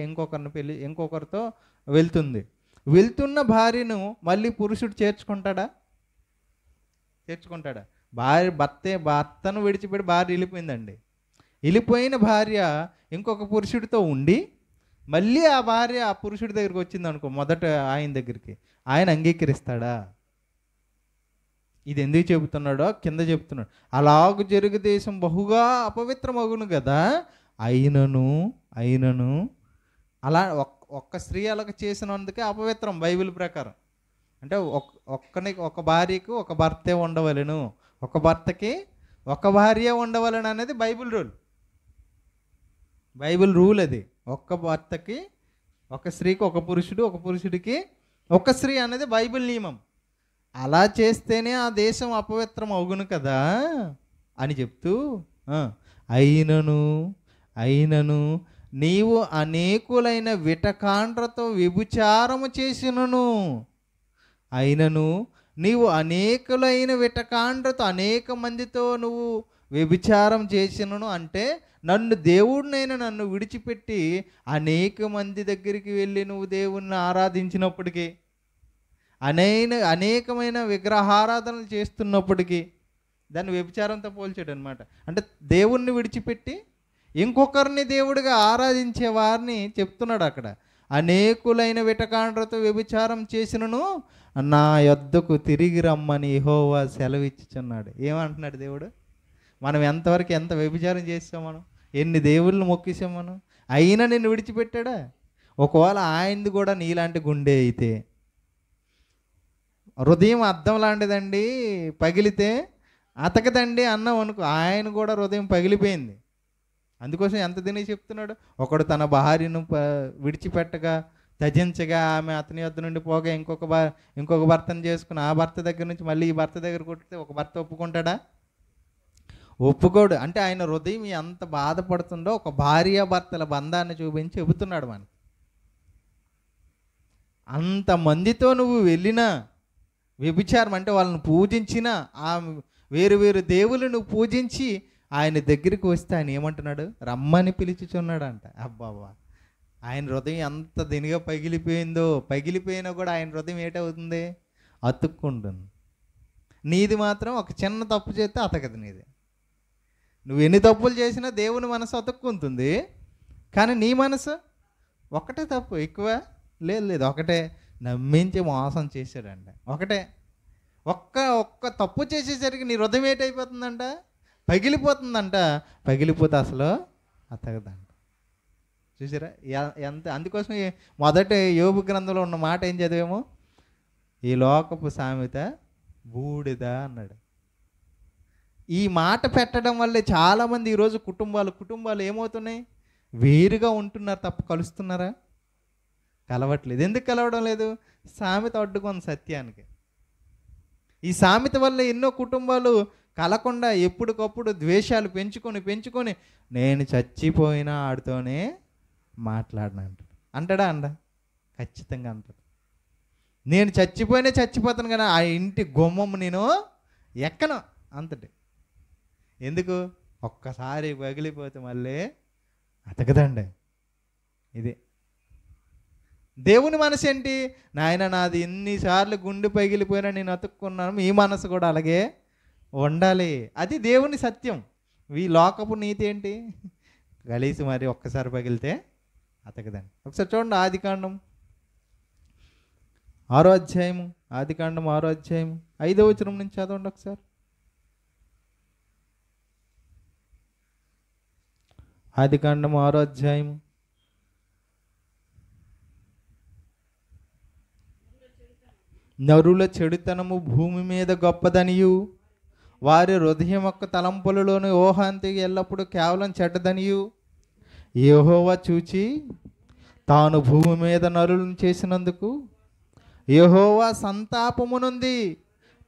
ఇంకొకరితో వెళ్తుంది. వెళ్తున్న భార్యను మళ్ళీ పురుషుడు చేర్చుకుంటాడా? భర్తను విడిచిపెట్టి భార్య వెళ్ళిపోయిందండి. వెళ్ళిపోయిన భార్య ఇంకొక పురుషుడితో ఉండి మళ్ళీ ఆ భార్య ఆ పురుషుడి దగ్గరికి వచ్చింది అనుకో, మొదట ఆయన దగ్గరికి, ఆయన అంగీకరిస్తాడా? ఇది ఎందుకు చెబుతున్నాడో కింద చెప్తున్నాడు. అలాగు జరుగు దేశం బహుగా అపవిత్రమగును కదా. అయినను అలా ఒక్క స్త్రీ అలాగ చేసినందుకే అపవిత్రం బైబిల్ ప్రకారం. అంటే ఒక భార్యకు ఒక భర్తే ఉండవలెను, ఒక భర్తకి ఒక భార్య ఉండవలను అనేది బైబిల్ రూల్ అది. ఒక్క భర్తకి ఒక స్త్రీకి ఒక పురుషుడు, ఒక పురుషుడికి ఒక స్త్రీ అనేది బైబిల్ నియమం. అలా చేస్తేనే ఆ దేశం అపవిత్రం అవును కదా అని చెప్తూ, అయినను నీవు అనేకులైన విటకాండ్రతో వ్యభిచారము చేసినను. అయినను నీవు అనేకులైన విటకాండ్రతో అనేక మందితో నువ్వు వ్యభిచారం చేసినను. అంటే నన్ను విడిచిపెట్టి అనేక మంది దగ్గరికి వెళ్ళి నువ్వు దేవుణ్ణి ఆరాధించినప్పటికీ, అనేకమైన విగ్రహారాధనలు చేస్తున్నప్పటికీ దాన్ని వ్యభిచారంతో పోల్చాడు అనమాట. అంటే దేవుణ్ణి విడిచిపెట్టి ఇంకొకరిని దేవుడిగా ఆరాధించే వారిని చెప్తున్నాడు అక్కడ. అనేకులైన విటకాండ్రతో వ్యభిచారం చేసినను నా యొద్దకు తిరిగి రమ్మని యెహోవా సెలవిచ్చుచున్నాడు. ఏమంటున్నాడు దేవుడు? మనం ఎంత వ్యభిచారం చేసాం, మనం ఎన్ని దేవుళ్ళని మొక్కేసాం మనం, అయినా నిన్ను విడిచిపెట్టాడా? ఒకవేళ ఆయనది కూడా నీలాంటి గుండె అయితే, హృదయం అద్దం లాంటిదండి, పగిలితే అతకదండి అన్నాం అనుకో, ఆయన కూడా హృదయం పగిలిపోయింది. అందుకోసం ఎంత దీని చెప్తున్నాడు, ఒకడు తన భార్యను విడిచిపెట్టగా త్యజించగా ఆమె అతని యొద్ద నుండి పోగా ఇంకొక భర్తను చేసుకుని ఆ భర్త దగ్గర నుంచి మళ్ళీ ఈ భర్త దగ్గర కొట్టితే ఒక భర్త ఒప్పుకుంటాడా? ఒప్పుకోడు. అంటే ఆయన హృదయం ఎంత బాధపడుతుందో ఒక భార్యాభర్తల బంధాన్ని చూపించి చెబుతున్నాడు మనకి. అంతమందితో నువ్వు వెళ్ళినా వ్యభిచారం అంటే వాళ్ళని పూజించినా, ఆ వేరు దేవుళ్ళు నువ్వు పూజించి ఆయన దగ్గరికి వస్తే ఆయన ఏమంటున్నాడు? రమ్మని పిలుచుచున్నాడు అంట. అబ్బాబా, ఆయన హృదయం ఎంత దీనిగా పగిలిపోయినా కూడా ఆయన హృదయం ఏటవుతుంది? అతుక్కుంటుంది. నీది మాత్రం ఒక చిన్న తప్పు చేస్తే అతకదు నీది. నువ్వు ఎన్ని తప్పులు చేసినా దేవుని మనసు అతుక్కుంటుంది, కానీ నీ మనసు ఒకటే తప్పు, ఎక్కువ లేదు, ఒకటే నమ్మించి మోసం చేశాడంట. ఒకటే ఒక్క తప్పు చేసేసరికి నీ హృదయం ఏటైపోతుందంట? పగిలిపోతుందంట. పగిలిపోతే అసలు అతకదంట. చూసారా ఎంత? అందుకోసం మొదటి యోబు గ్రంథంలో ఉన్న మాట ఏం చదివేమో, ఈ లోకపు సామెత బూడిద అన్నాడు. ఈ మాట పెట్టడం వల్లే చాలామంది ఈరోజు కుటుంబాలు ఏమవుతున్నాయి? వేరుగా ఉంటున్నారు తప్ప కలుస్తున్నారా? కలవట్లేదు. ఎందుకు కలవడం లేదు? సామెత అడ్డుకుంది సత్యానికి. ఈ సామెత వల్ల ఎన్నో కుటుంబాలు కలకుండా ఎప్పటికప్పుడు ద్వేషాలు పెంచుకొని నేను చచ్చిపోయినా ఆడితోనే మాట్లాడినా అంటాడా? ఖచ్చితంగా అంటాడు. నేను చచ్చిపోతాను కానీ ఆ ఇంటి గుమ్మం నేను ఎక్కను అంతటి. ఎందుకు? ఒక్కసారి పగిలిపోతే మళ్ళీ అతకదండి. ఇది దేవుని మనసు ఏంటి? నాయన నాది ఎన్నిసార్లు గుండె పగిలిపోయినా నేను అతుక్కున్నాను, మీ మనసు కూడా అలాగే ఉండాలి. అది దేవుని సత్యం. ఈ లోకపు నీతి ఏంటి? గలీసి మరి ఒక్కసారి పగిలితే అతకదండి. ఒకసారి చూడండి ఆదికాండం 6వ అధ్యాయము, ఆదికాండం 6వ అధ్యాయము 5వ వచనం నుంచి చదవండి ఒకసారి. ఆదికాండం 6వ అధ్యాయము. నరుల చెడుతనము భూమి మీద గొప్పదనియు, వారి హృదయం యొక్క తలంపులలోని ఊహాంతికి ఎల్లప్పుడూ కేవలం చెడ్డదనియు యెహోవా చూచి తాను భూమి మీద నరులను చేసినందుకు యెహోవా సంతాపమునుంది.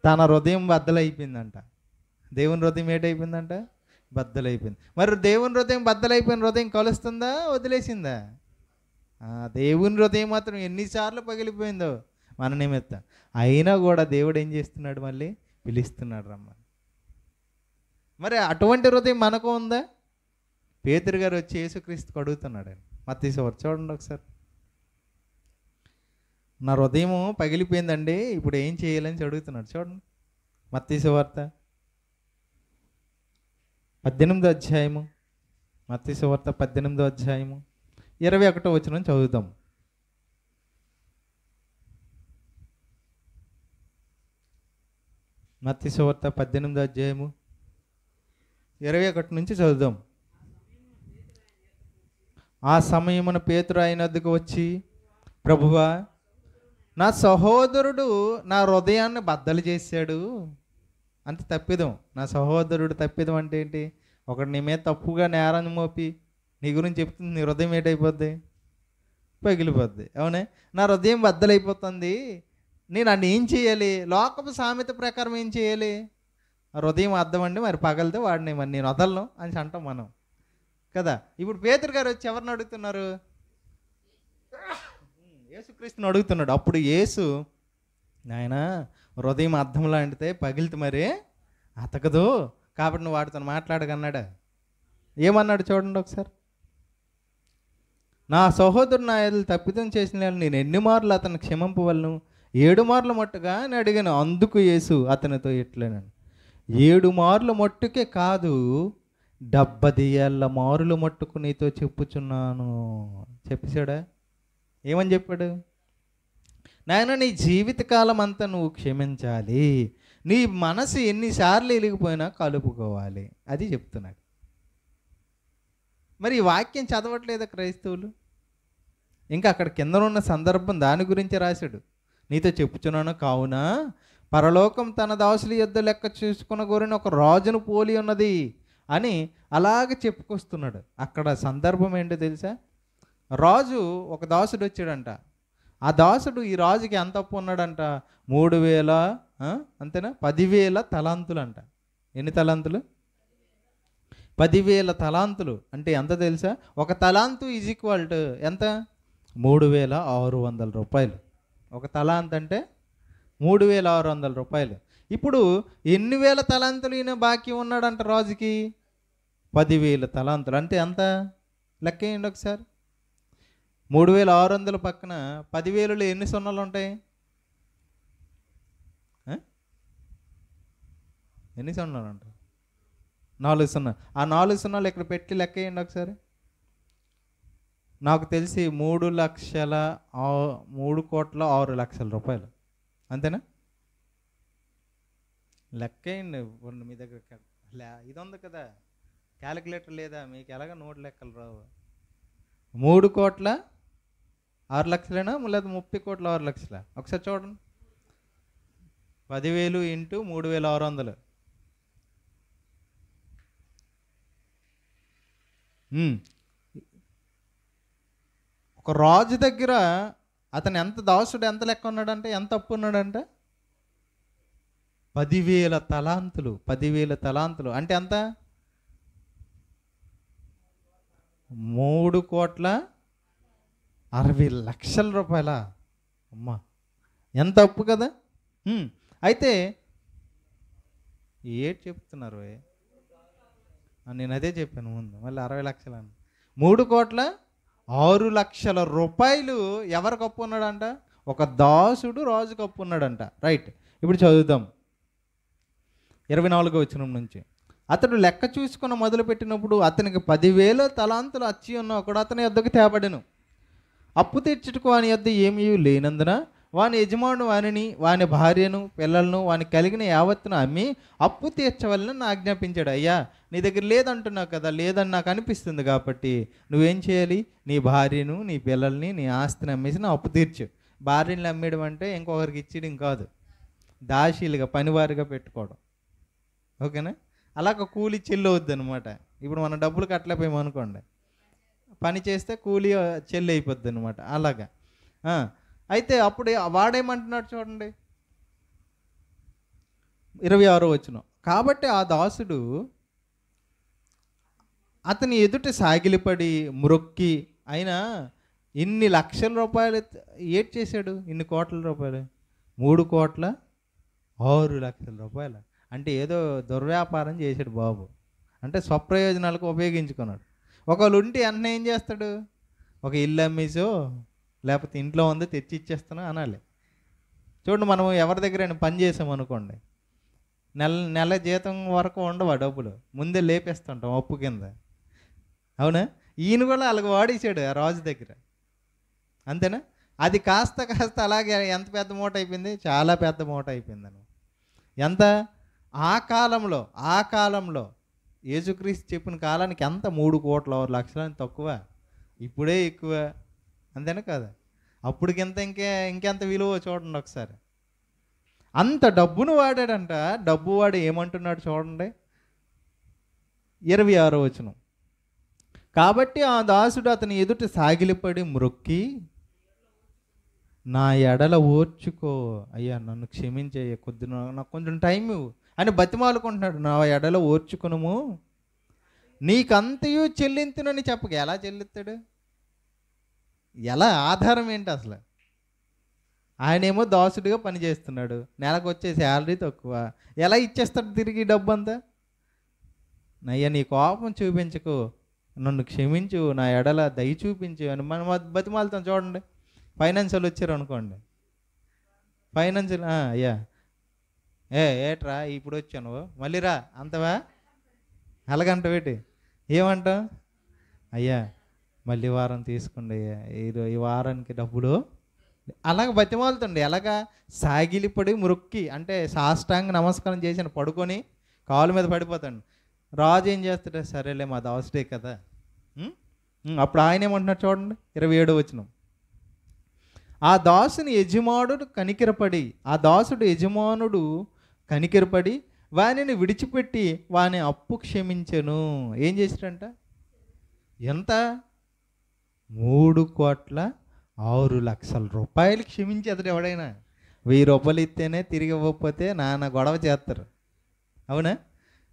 తన హృదయం బద్దలైపోయిందంట. దేవుని హృదయం ఏటైపోయిందంట? బద్దలైపోయింది. మరి దేవుని హృదయం బద్దలైపోయిన హృదయం కలుస్తుందా, వదిలేసిందా? దేవుని హృదయం మాత్రం ఎన్నిసార్లు పగిలిపోయిందో మన నిమిత్తం. అయినా కూడా దేవుడు ఏం చేస్తున్నాడు? మళ్ళీ పిలుస్తున్నాడు రమ్మని. మరి అటువంటి హృదయం మనకు ఉందా? పేతురు గారు వచ్చి యేసుక్రీస్తుకు అడుగుతున్నాడు. మత్తయి సువార్త చూడండి ఒకసారి. నా హృదయం పగిలిపోయిందండి, ఇప్పుడు ఏం చేయాలని అడుగుతున్నాడు. చూడండి మత్తయి సువార్త 18వ అధ్యాయము. మత్తయి సువార్త 18వ అధ్యాయము 21వ వచనం చదువుతాం. మత్తయి సువార్త 18వ అధ్యాయము 21 నుంచి చదువుదాం. ఆ సమయమున పేతురు ఆయన వద్దకు వచ్చి, ప్రభువా, నా సహోదరుడు నా హృదయాన్ని బద్దలు చేశాడు. అంత తప్పిదం. నా సహోదరుడు తప్పిదం అంటే ఏంటి? ఒకటి నీ మీద తప్పుగా నేరాన్ని మోపి నీ గురించి చెప్తుంది, నీ హృదయం ఏటైపోద్ది? పగిలిపోద్ది. అవునే? నా హృదయం బద్దలైపోతుంది, నేను అన్ని ఏం చేయాలి? లోకపు సామెత ప్రకారం ఏం చేయాలి? హృదయం అర్థం అండి, మరి పగలితే వాడిని మరి నేను వదలను అని అంటాం మనం కదా. ఇప్పుడు పేతురు గారు వచ్చి ఎవరిని అడుగుతున్నారు? యేసుక్రీస్తుని అడుగుతున్నాడు. అప్పుడు యేసు, నాయనా హృదయం అర్థం లాంటితే పగిలితే మరి అతకదు, కాబట్టి నువ్వు వాడితో మాట్లాడగన్నాడా? ఏమన్నాడు చూడండి ఒకసారి. నా సహోదరుడు నా ఎదురు తప్పిదం చేసిన నేను ఎన్ని మార్లు అతను క్షమింపవలను? 7 మార్లు మట్టుగా అని అడిగాను. అందుకు యేసు అతనితో ఎట్లేనండి, 7 మార్లు మట్టుకే కాదు, 70 ఏళ్ళ మారులు మట్టుకు నీతో చెప్పుచున్నాను. చెప్పేశాడా? ఏమని చెప్పాడు? నాయన నీ జీవితకాలం అంతా నువ్వు క్షమించాలి, నీ మనసు ఎన్నిసార్లు వెలిగిపోయినా కలుపుకోవాలి, అది చెప్తున్నాడు. మరి ఈ వాక్యం చదవట్లేదా క్రైస్తవులు? ఇంకా అక్కడ కింద ఉన్న సందర్భం దాని గురించి రాశాడు. నీతో చెప్పుచున్నాను కావున పరలోకం తన దాసుల యొద్ద లెక్క చూసుకున్న గోరిన ఒక రాజును పోలి ఉన్నది అని అలాగే చెప్పుకొస్తున్నాడు. అక్కడ సందర్భం ఏంటో తెలుసా? రాజు ఒక దాసుడు వచ్చాడంట. ఆ దాసుడు ఈ రాజుకి ఎంత అప్పు ఉన్నాడంట? 3000 అంతేనా? 10,000 తలాంతులు అంట. ఎన్ని తలాంతులు? 10,000 తలాంతులు అంటే ఎంత తెలుసా? ఒక తలాంతు ఈజ్ ఈక్వల్ టు ఎంత? 3,600 రూపాయలు. ఒక తలాంత్ అంటే 3,600 రూపాయలు. ఇప్పుడు ఎన్ని వేల తలాంతులు ఈయన బాకీ ఉన్నాడంట రాజుకి? 10,000 తలాంతులు అంటే ఎంత? లెక్క వేయండి ఒకసారి. 3,600 పక్కన 10,000లో ఎన్ని సున్నాలు ఉంటాయి? ఎన్ని సున్నాలు ఉంటాయి? 4 సున్నాలు. ఆ 4 సున్నాలు ఇక్కడ పెట్టి లెక్క వేయండి ఒకసారి. నాకు తెలిసి 3,06,00,000 రూపాయలు. అంతేనా? లెక్క వేయండి. మీ దగ్గర ఇది ఉంది కదా, క్యాలిక్యులేటర్ లేదా? మీకు ఎలాగ 100 లెక్కలు రావు. 3,06,00,000 లేదా 30,06,00,000? ఒకసారి చూడండి. 10,000 ఇంటూ 3,600. ఒక రాజు దగ్గర అతను ఎంత దాసుడు ఎంత లెక్క ఉన్నాడంటే, ఎంత అప్పు ఉన్నాడంటే 10,000 తలాంతులు. 10,000 తలాంతులు అంటే ఎంత? 3,60,00,000 రూపాయల. అమ్మా, ఎంత అప్పు కదా. అయితే ఏటి చెప్తున్నారు? నేను అదే చెప్పాను ముందు, మళ్ళీ 60 లక్షలు అని. 3,06,00,000 రూపాయలు ఎవరికి అప్పు ఉన్నాడంట? ఒక దాసుడు రాజుకు అప్పు ఉన్నాడంట. రైట్, ఇప్పుడు చదువుదాం 24వ వచనం నుంచి. అతడు లెక్క చూసుకున్న మొదలుపెట్టినప్పుడు అతనికి 10,000 తలాంతులు అచ్చి ఉన్న ఒకడు అతని యొద్దకు తేబడెను. అప్పు తీర్చుటకు వాని యొద్ద ఏమీ లేనందున వాని యజమానుడు వానిని, వాని భార్యను, పిల్లలను, వాని కలిగిన యావత్తును అమ్మి అప్పు తీర్చవలనని ఆజ్ఞాపించాడు. అయ్యా, నీ దగ్గర లేదంటున్నావు కదా, లేదని నాకు అనిపిస్తుంది కాబట్టి నువ్వేం చేయాలి? నీ భార్యను, నీ పిల్లల్ని, నీ ఆస్తిని అమ్మేసి నా అప్పు తీర్చు. భార్యని అమ్మేయడం అంటే ఇంకొకరికి ఇచ్చేయడం కాదు, దాసీలుగా పనివారిగా పెట్టుకోవడం. ఓకేనా? అలాగ కూలి చెల్లి అవుద్ది అనమాట. ఇప్పుడు మనం డబ్బులు కట్టలేకపోయాము అనుకోండి, పని చేస్తే కూలి చెల్లి అయిపోద్ది అనమాట. అలాగా అయితే అప్పుడు వాడేమంటున్నాడు చూడండి, 26వ వచనం. కాబట్టి ఆ దాసుడు అతని ఎదుట సాగిలిపడి మ్రొక్కి, ఆయన ఇన్ని లక్షల రూపాయలు ఏడ్ చేశాడు, ఇన్ని కోట్ల రూపాయలు, 3,06,00,000 అంటే ఏదో దుర్వ్యాపారం చేశాడు బాబు. అంటే స్వప్రయోజనాలకు ఉపయోగించుకున్నాడు. ఒకవేళ ఉంటే వెంటనే ఏం చేస్తాడు? ఒక ఇల్లు అమ్మేసో లేకపోతే ఇంట్లో ఉందో తెచ్చి ఇచ్చేస్తాను అనాలి. చూడండి, మనం ఎవరి దగ్గర పని చేసాం అనుకోండి, నెల జీతం వరకు ఉండవు ఆ డబ్బులు, ముందే లేపేస్తుంటాం అప్పు కింద. అవునా? ఈయన కూడా అలాగ వాడేసాడు ఆ రాజు దగ్గర. అంతేనా? అది కాస్త కాస్త అలాగే ఎంత పెద్ద మూట అయిపోయింది, చాలా పెద్ద మూట అయిపోయిందని. ఎంత ఆ కాలంలో యేసుక్రీస్తు చెప్పిన కాలానికి ఎంత 3,06,00,000 తక్కువ, ఇప్పుడే ఎక్కువ. అంతేనా కదా? అప్పటికింత ఇంకెంత విలువ చూడండి ఒకసారి. అంత డబ్బును వాడాడంట. డబ్బు వాడు ఏమంటున్నాడు చూడండి, 26వ వచనం. కాబట్టి ఆ దాసుడు అతని ఎదుట సాగిలిపడి మ్రొక్కి, నా ఎడల ఓర్చుకో అయ్యా, నన్ను క్షమించయ్య, నాకు కొంచెం టైం ఇవ్వు అని బతిమాలుకుంటున్నాడు. నా ఎడల ఓర్చుకునుము, నీకంతయు చెల్లింతునని చెప్పక. ఎలా చెల్లిస్తాడు? ఎలా? ఆధారం ఏంటి అసలు? ఆయనేమో దాసుడిగా పనిచేస్తున్నాడు, నెలకు వచ్చే శాలరీ తక్కువ, ఎలా ఇచ్చేస్తాడు తిరిగి డబ్బు అంతా? అయ్యా, నీ కోపం చూపించకు, నన్ను క్షమించు, నా ఎడల దయ చూపించు అని మనం బతిమాలుతాం. చూడండి, ఫైనాన్షియల్ వచ్చారు అనుకోండి, ఫైనాన్షియల్ అయ్యా ఏట్రా ఇప్పుడు వచ్చాను, మళ్ళీ రా అంతవా, అలాగంట పెట్టి ఏమంటావు? అయ్యా మళ్ళీ వారం తీసుకోండి అయ్యా, ఈ వారానికి డబ్బులు, అలాగ బతిమాలుతుండే. ఎలాగా? సాగిలిపడి మ్రొక్కి, అంటే సాష్టాంగ నమస్కారం చేసిన, పడుకొని కాలు మీద పడిపోతాడు. రాజు ఏం చేస్తాడు? సరేలే, మా దాసుడే కదా. అప్పుడు ఆయన ఏమంటున్నాడు చూడండి, 27వ వచనం. ఆ దాసుడు యజమానుడు కనికిరపడి వానిని విడిచిపెట్టి వాని అప్పు క్షమించెను. ఏం చేశాడంట? ఎంత? 3,06,00,000 క్షమించేది. ఎవడైనా 1,000 రూపాయలు ఇస్తేనే తిరిగి ఇవ్వకపోతే నాన్న గొడవ చేస్తారు. అవునా?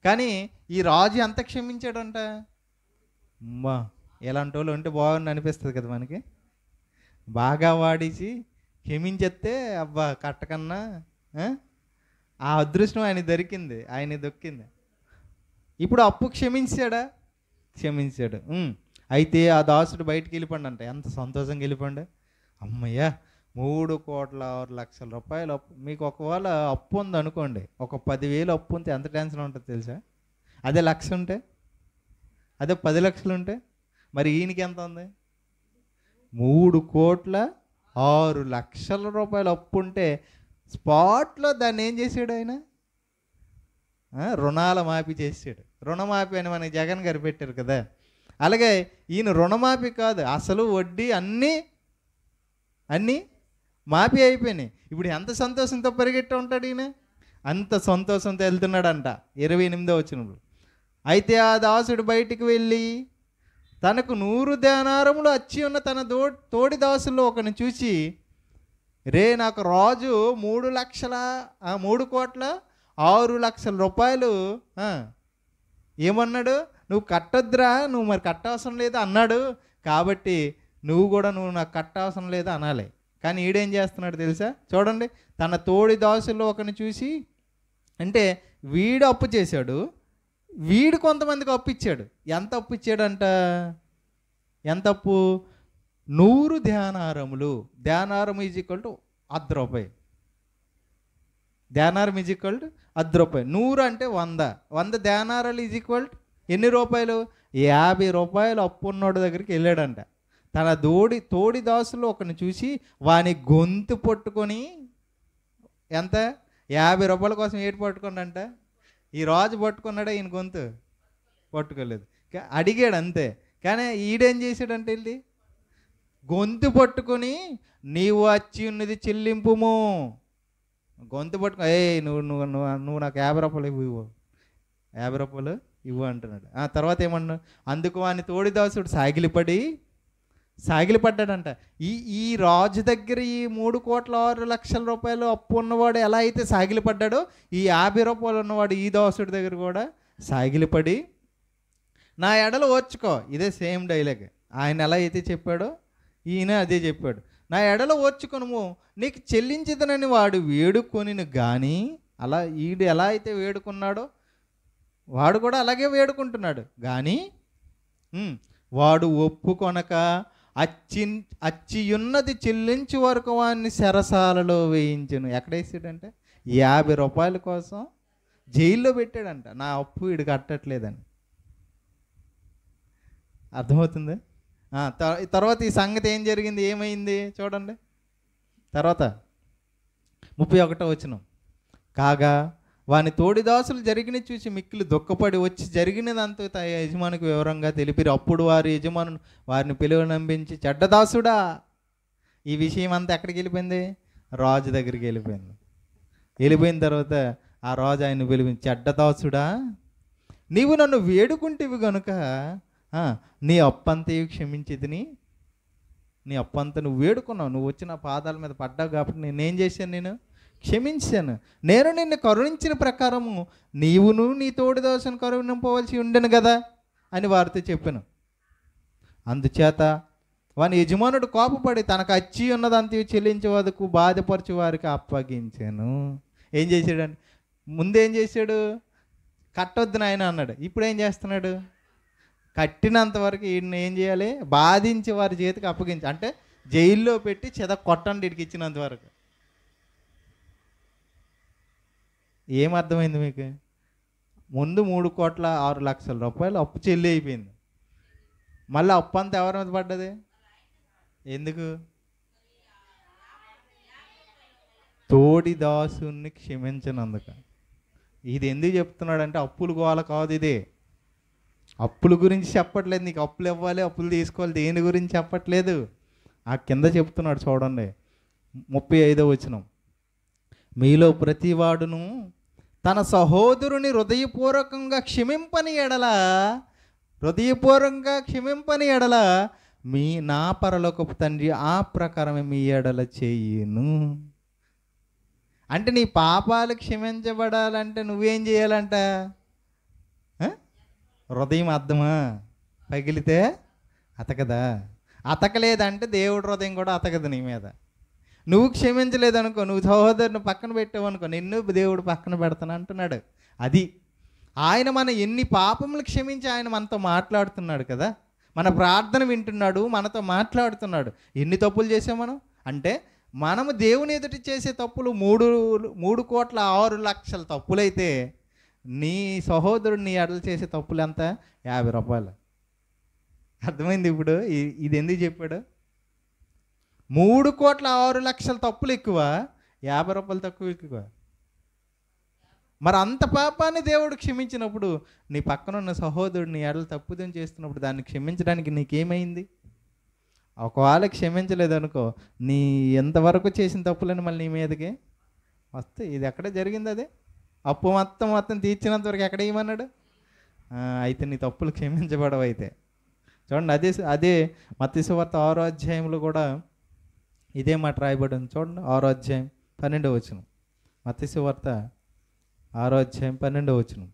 కానీ ఈ రాజు ఎంత క్షమించాడంట? అమ్మా, ఎలాంటి వాళ్ళు ఉంటే బాగుండి అనిపిస్తుంది కదా మనకి. బాగా వాడేసి క్షమించేస్తే అబ్బా కట్టకన్నా ఆ అదృష్టం ఆయన దొరికింది. ఇప్పుడు అప్పు క్షమించాడా? క్షమించాడు. అయితే ఆ దాసుడు బయటికి వెళ్ళిపోండి. ఎంత సంతోషంగా వెళ్ళిపోండి. అమ్మయ్యా, 3,06,00,000 అప్పు. మీకు ఒకవేళ అప్పు ఉంది అనుకోండి, ఒక 10,000 అప్పు ఉంటే ఎంత టెన్షన్ ఉంటుంది తెలుసా? అదే 1,00,000 ఉంటే, అదే 10 లక్షలు ఉంటే, మరి ఈయనకి ఎంత ఉంది? 3,06,00,000 అప్పు ఉంటే స్పాట్లో దాన్ని ఏం చేసాడు ఆయన? రుణాల మాఫీ చేసాడు. రుణమాఫీ అని మనకి జగన్ గారు పెట్టారు కదా. అలాగే ఈయన రుణమాఫీ కాదు, అసలు వడ్డీ అన్నీ మాఫీ అయిపోయినాయి. ఇప్పుడు ఎంత సంతోషంతో పరిగెట్టి ఉంటాడు ఈయన? అంత సంతోషంతో వెళ్తున్నాడంట. 28వ వచనంలో. అయితే ఆ దాసుడు బయటికి వెళ్ళి తనకు 100 దేనారములు అచ్చి ఉన్న తన తోడి దాసుల్లో ఒకరిని చూసి, రే, నాకు రాజు 3,06,00,000 ఏమన్నాడు? నువ్వు కట్టొద్దురా, నువ్వు మరి కట్టవసరం లేదు అన్నాడు. కాబట్టి నువ్వు నాకు కట్టవసరం లేదు అనాలి. కానీ ఈడేం చేస్తున్నాడు తెలుసా? చూడండి, తన తోడి దాసుల్లో ఒకరిని చూసి, అంటే వీడు అప్పు చేశాడు, వీడు కొంతమందికి అప్పు ఇచ్చాడు. ఎంత అప్పు ఇచ్చాడంట? ఎంత అప్పు? 100 దేనారములు. దేనారం ఈజ్ ఈక్వల్ టు ₹1. దేనారం ఈజ్ ఈక్వల్ టు 10 రూపాయలు. 100 అంటే 100. 100 దేనారాలు ఈజ్ ఈక్వల్ టు ఎన్ని రూపాయలు? 50 రూపాయలు అప్పు ఉన్నోడి దగ్గరికి వెళ్ళాడంట. తన తోడి దాసులు ఒకరిని చూసి వాని గొంతు పట్టుకొని, ఎంత? 50 రూపాయల కోసం ఏడు పట్టుకోండంట. ఈ రాజు పట్టుకున్నాడా? ఈయన గొంతు పట్టుకోలేదు, అడిగాడు అంతే. కానీ ఈడేం చేశాడంటే వెళ్ళి గొంతు పట్టుకొని, నీవు వచ్చి ఉన్నది చెల్లింపుము. గొంతు పట్టుకో, నువ్వు నాకు 50 రూపాయలు ఇవ్వు, 50 రూపాయలు ఇవ్వు అంటున్నాడు. తర్వాత ఏమన్నా, అందుకు వాని తోడిదాసుడు సాగిలిపడ్డాడంట. ఈ రాజు దగ్గర ఈ 3,06,00,000 రూపాయలు అప్పు ఉన్నవాడు ఎలా అయితే సాగిలిపడ్డాడో, ఈ 50 రూపాయలు ఉన్నవాడు ఈ దాసుడి దగ్గర కూడా సాగిలిపడి, నా ఎడలు ఓర్చుకో. ఇదే సేమ్ డైలాగ్. ఆయన ఎలా అయితే చెప్పాడో ఈయన అదే చెప్పాడు. నా ఎడలు ఓర్చుకొనుము, నీకు చెల్లించదనని వాడు వేడుకొనిను. కానీ అలా ఈడు ఎలా అయితే వేడుకున్నాడో వాడు కూడా అలాగే వేడుకుంటున్నాడు. కానీ వాడు ఒప్పుకొనక అచ్చియున్నది చెల్లించు వరకు వాడిని చెరసాలలో వేయించను. ఎక్కడ వేసాడంటే 50 రూపాయల కోసం జైల్లో పెట్టాడంట. నా అప్పు వీడు కట్టట్లేదని. అర్థమవుతుంది? తర్వాత ఈ సంగతి ఏం జరిగింది, ఏమైంది చూడండి. తర్వాత 31వ వచనం. కాగా వాని తోడిదాసులు జరిగిన చూసి మిక్కిలి దుఃఖపడి వచ్చి జరిగినదంతా తన యజమానికి వివరంగా తెలిపిరి. అప్పుడు వారి యజమానులు వారిని పిలువనంపించి, చెడ్డదాసుడా. ఈ విషయం అంతా ఎక్కడికి వెళ్ళిపోయింది? రాజు దగ్గరికి వెళ్ళిపోయింది. వెళ్ళిపోయిన తర్వాత ఆ రాజు ఆయన పిలిపించి, చెడ్డదాసుడా, నీవు నన్ను వేడుకుంటేవి కనుక నీ అప్పంతయు క్షమించితిని. నీ అప్పంతా నువ్వు వేడుకున్నావు, నువ్వు వచ్చి నా పాదాల మీద పడ్డావు కాబట్టి నేనేం చేశాను? నేను క్షమించాను. నేను నిన్ను కరుణించిన ప్రకారము నీవును నీ తోడిదాసును కరుణింపవలసి ఉండను కదా అని వారితో చెప్పాను. అందుచేత వాని యజమానుడు కోపపడి తనకు అచ్చి ఉన్నదంతా చెల్లించే వరకు బాధపరచు వారికి అప్పగించాను. ఏం చేశాడండి? ముందేం చేశాడు? కట్టొద్దు నాయన అన్నాడు. ఇప్పుడు ఏం చేస్తున్నాడు? కట్టినంత వరకు వీడిని ఏం చేయాలి? బాధించి వారి చేతికి అప్పగించి, అంటే జైల్లో పెట్టి కొట్టండి వీడికి ఇచ్చినంత వరకు. ఏమర్థమైంది మీకు? ముందు 3,06,00,000 రూపాయలు అప్పు చెల్లి అయిపోయింది. మళ్ళీ అప్పు అంతా ఎవరి మీద పడ్డది? ఎందుకు? తోడిదాసుని క్షమించనందుక. ఇది ఎందుకు చెప్తున్నాడంటే అప్పులు గోల కాదు. ఇదే అప్పుల గురించి చెప్పట్లేదు. నీకు అప్పులు ఇవ్వాలి, అప్పులు తీసుకోవాలి, దేని గురించి చెప్పట్లేదు. ఆ కింద చెప్తున్నాడు చూడండి, 35వ వచనం. మీలో ప్రతివాడును తన సహోదరుని హృదయపూర్వకంగా క్షమింపని ఎడల నా పరలోకపు తండ్రి ఆ ప్రకారమే మీ ఎడల చేయును. అంటే నీ పాపాలు క్షమించబడాలంటే నువ్వేం చేయాలంట? హృదయం అర్థమా? పగిలితే అతకదా? అతకలేదంటే దేవుడి హృదయం కూడా అతకదు నీ మీద. నువ్వు క్షమించలేదనుకో, నువ్వు సహోదరుని పక్కన పెట్టావనుకో, నిన్ను దేవుడు పక్కన పెడతాను అంటున్నాడు. అది ఆయన మన ఎన్ని పాపములు క్షమించి ఆయన మనతో మాట్లాడుతున్నాడు కదా. మన ప్రార్థన వింటున్నాడు, మనతో మాట్లాడుతున్నాడు. ఎన్ని తప్పులు చేసాం మనం అంటే, మనము దేవుని ఎదుటి చేసే తప్పులు 3,06,00,000 తప్పులైతే నీ సహోదరుడు నీ ఎడలు చేసే తప్పులు ఎంత? 50 రూపాయలు. అర్థమైంది ఇప్పుడు ఇది ఎందుకు చెప్పాడు? 3,06,00,000 తప్పులు ఎక్కువ, 50 రూపాయలు ఎక్కువ. మరి అంత పాపాన్ని దేవుడు క్షమించినప్పుడు నీ పక్కన ఉన్న సహోదరుడు నీ ఎడలు తప్పుదం చేస్తున్నప్పుడు దాన్ని క్షమించడానికి నీకేమైంది? ఒకవేళ క్షమించలేదనుకో, నీ ఎంతవరకు చేసిన తప్పులని మళ్ళీ నీ మీదకి వస్తాయి. ఇది ఎక్కడ జరిగింది? అదే అప్పు మొత్తం తీర్చినంత వరకు ఎక్కడ ఇవ్వమన్నాడు? అయితే నీ తప్పులు క్షమించబడవు. అయితే చూడండి, అదే మత్తయి సువార్త 6వ అధ్యాయంలో కూడా ఇదే మాట రాయబడి ఉంది. చూడండి, 6వ అధ్యాయం 12వ వచనం. మత్తయి సువార్త 6వ అధ్యాయం 12వ వచనం.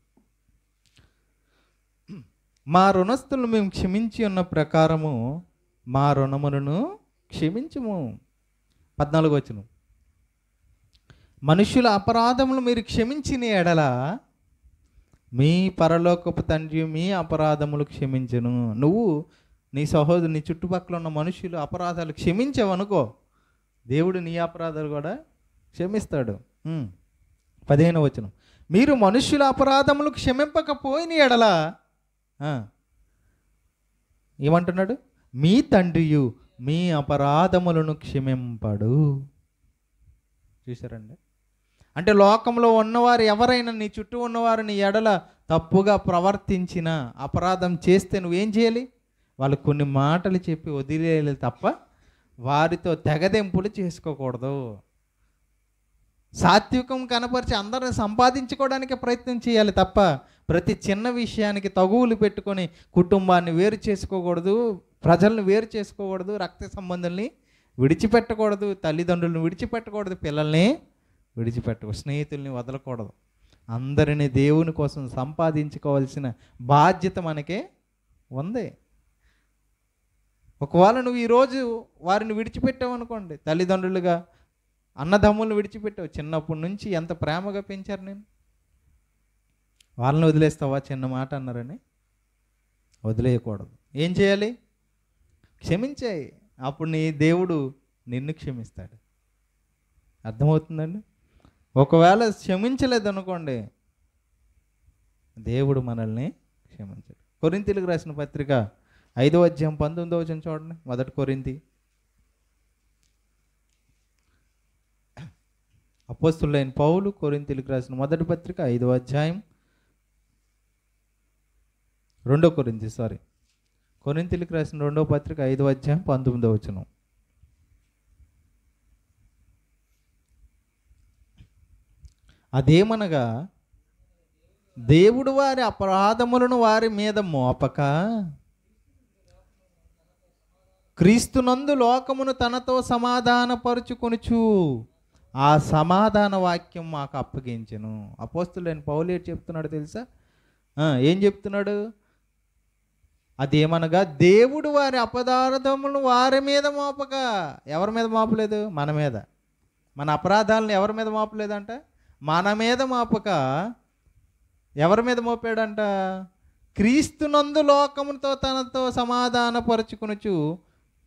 మా రుణస్తులను మేము క్షమించి ఉన్న ప్రకారము మా రుణములను క్షమించుము. 14వ వచనం. మనుషుల అపరాధములు మీరు క్షమించిన ఎడల మీ పరలోకపు తండ్రి మీ అపరాధములు క్షమించును. నువ్వు నీ సహోదరు, నీ చుట్టుపక్కల ఉన్న మనుషులు అపరాధాలు క్షమించావనుకో, దేవుడు నీ అపరాధాలు కూడా క్షమిస్తాడు. 15వ వచనం, మీరు మనుష్యుల అపరాధములు క్షమింపకపోయిన ఎడల ఏమంటున్నాడు? మీ తండ్రియు మీ అపరాధములను క్షమింపడు. చూసారండి? అంటే లోకంలో ఉన్నవారు ఎవరైనా, నీ చుట్టూ ఉన్నవారు నీ ఎడల తప్పుగా ప్రవర్తించిన, అపరాధం చేస్తే నువ్వేం చేయాలి? వాళ్ళకు కొన్ని మాటలు చెప్పి వదిలేయాలి తప్ప వారితో తెగదెంపులు చేసుకోకూడదు. సాత్వికం కనపరిచి అందరిని సంపాదించుకోవడానికి ప్రయత్నం చేయాలి తప్ప ప్రతి చిన్న విషయానికి తగువులు పెట్టుకొని కుటుంబాన్ని వేరు చేసుకోకూడదు, ప్రజలను వేరు చేసుకోకూడదు, రక్త సంబంధాలని విడిచిపెట్టకూడదు, తల్లిదండ్రులను విడిచిపెట్టకూడదు, పిల్లల్ని విడిచిపెట్టకూడదు, స్నేహితుల్ని వదలకూడదు. అందరినీ దేవుని కోసం సంపాదించుకోవాల్సిన బాధ్యత మనకే ఉంది. ఒకవేళ నువ్వు ఈరోజు వారిని విడిచిపెట్టావు అనుకోండి, తల్లిదండ్రులుగా అన్నదమ్ములను విడిచిపెట్టావు, చిన్నప్పటి నుంచి ఎంత ప్రేమగా పెంచారు నేను, వాళ్ళని వదిలేస్తావా? చిన్న మాట అన్నారని వదిలేయకూడదు. ఏం చేయాలి? క్షమించాయి. అప్పుడు నీ దేవుడు నిన్ను క్షమిస్తాడు. అర్థమవుతుందండి? ఒకవేళ క్షమించలేదనుకోండి, దేవుడు మనల్ని క్షమించాడు. కొరింథీయులకు రాసిన పత్రిక 5వ అధ్యాయం 19వ వచనం చూడండి. మొదటి కొరింథీ, అపోస్తలుడైన పౌలు కొరింథీయులకు రాసిన మొదటి పత్రిక 5వ అధ్యాయం 2వ కొరింథీ కొరింథీయులకు రాసిన 2వ పత్రిక 5వ అధ్యాయం 19వ వచనం. అదేమనగా దేవుడు వారి అపరాధములను వారి మీద మోపక క్రీస్తునందు లోకమును తనతో సమాధానపరుచుకొనుచు ఆ సమాధాన వాక్యం మాకు అప్పగించెను. అపోస్తలుడైన పౌలు ఏం చెప్తున్నాడు తెలుసా? ఏం చెప్తున్నాడు? అదేమనగా దేవుడు వారి అపరాధములను వారి మీద మోపక, ఎవరి మీద మోపలేదు? మన మీద. మన అపరాధాలను ఎవరి మీద మోపలేదంట? మన మీద మోపక ఎవరి మీద మోపాడంట? క్రీస్తునందు లోకముతో తనతో సమాధానపరుచుకొనుచు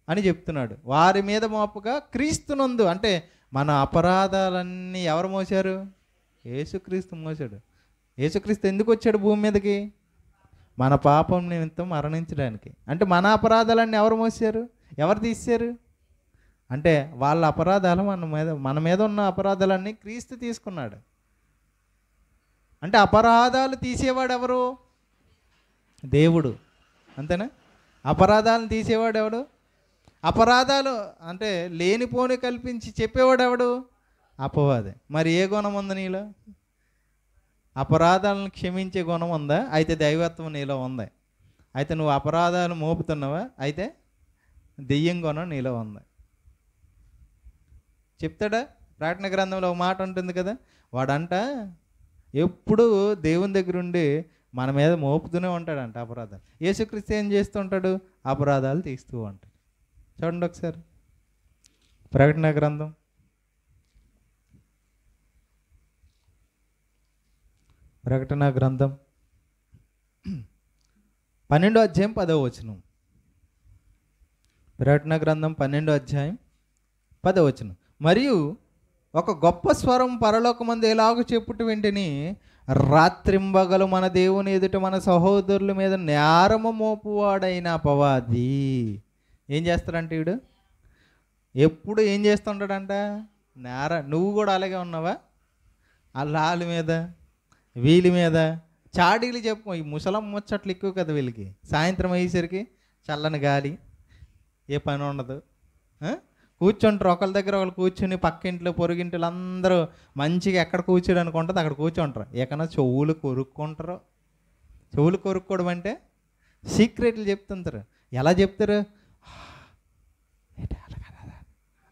అని చెప్తున్నాడు. వారి మీద మోపగా క్రీస్తునందు, అంటే మన అపరాధాలన్నీ ఎవరు మోసారు? యేసుక్రీస్తు మోసాడు. యేసుక్రీస్తు ఎందుకు వచ్చాడు భూమి మీదకి? మన పాపం నిమిత్తం మరణించడానికి. అంటే మన అపరాధాలన్నీ ఎవరు మోసారు? ఎవరు తీశారు? అంటే వాళ్ళ అపరాధాలు మన మీద ఉన్న అపరాధాలన్నీ క్రీస్తు తీసుకున్నాడు. అంటే అపరాధాలు తీసేవాడు ఎవరు? దేవుడు. అంతేనా? అపరాధాలను తీసేవాడు ఎవడు? అపరాధాలు అంటే లేనిపోని కల్పించి చెప్పేవాడు ఎవడు? అపవాది. మరి ఏ గుణం ఉంది నీలో? అపరాధాలను క్షమించే గుణం ఉందా? అయితే దైవత్వం నీలో ఉంది. అయితే నువ్వు అపరాధాలు మోపుతున్నావా? అయితే దెయ్యం గుణం నీలో ఉంది. చెప్తాడా? ప్రకటన గ్రంథంలో ఒక మాట ఉంటుంది కదా, వాడంట ఎప్పుడు దేవుని దగ్గర ఉండి మన మీద మోపుతూనే ఉంటాడంట అపరాధాలు. యేసుక్రీస్తు ఏం చేస్తుంటాడు? అపరాధాలు తీస్తూ ఉంటాడు. చూడండి ఒకసారి ప్రకటన గ్రంథం 12వ అధ్యాయం 10వ వచనం. ప్రకటన గ్రంథం 12వ అధ్యాయం 10వ వచనం. మరియు ఒక గొప్ప స్వరం పరలోకమందు ఎలాగ చెప్పుట వెంటనే, రాత్రింబగలు మన దేవుని ఎదుట మన సహోదరుల మీద నేరము మోపువాడైన అపవాది ఏం చేస్తాడంట? వీడు ఎప్పుడు ఏం చేస్తుంటాడంట? నువ్వు కూడా అలాగే ఉన్నావా? వాళ్ళ మీద వీళ్ళ మీద చాడీలు చెప్పు. ఈ ముసలం ముచ్చట్లు ఎక్కువ కదా వీళ్ళకి. సాయంత్రం అయ్యేసరికి చల్లని గాలి, ఏ పని ఉండదు, కూర్చుంటారు ఒకళ్ళ దగ్గర ఒకళ్ళు కూర్చుని, పక్కింట్లో పొరుగింట్లో అందరూ మంచిగా ఎక్కడ కూర్చోడానికి ఉంటుంది అక్కడ కూర్చుంటారు. ఎక్కడన్నా చెవులు కొరుక్కుంటారు. చెవులు కొరుక్కోవడం అంటే సీక్రెట్లు చెప్తుంటారు. ఎలా చెప్తారు?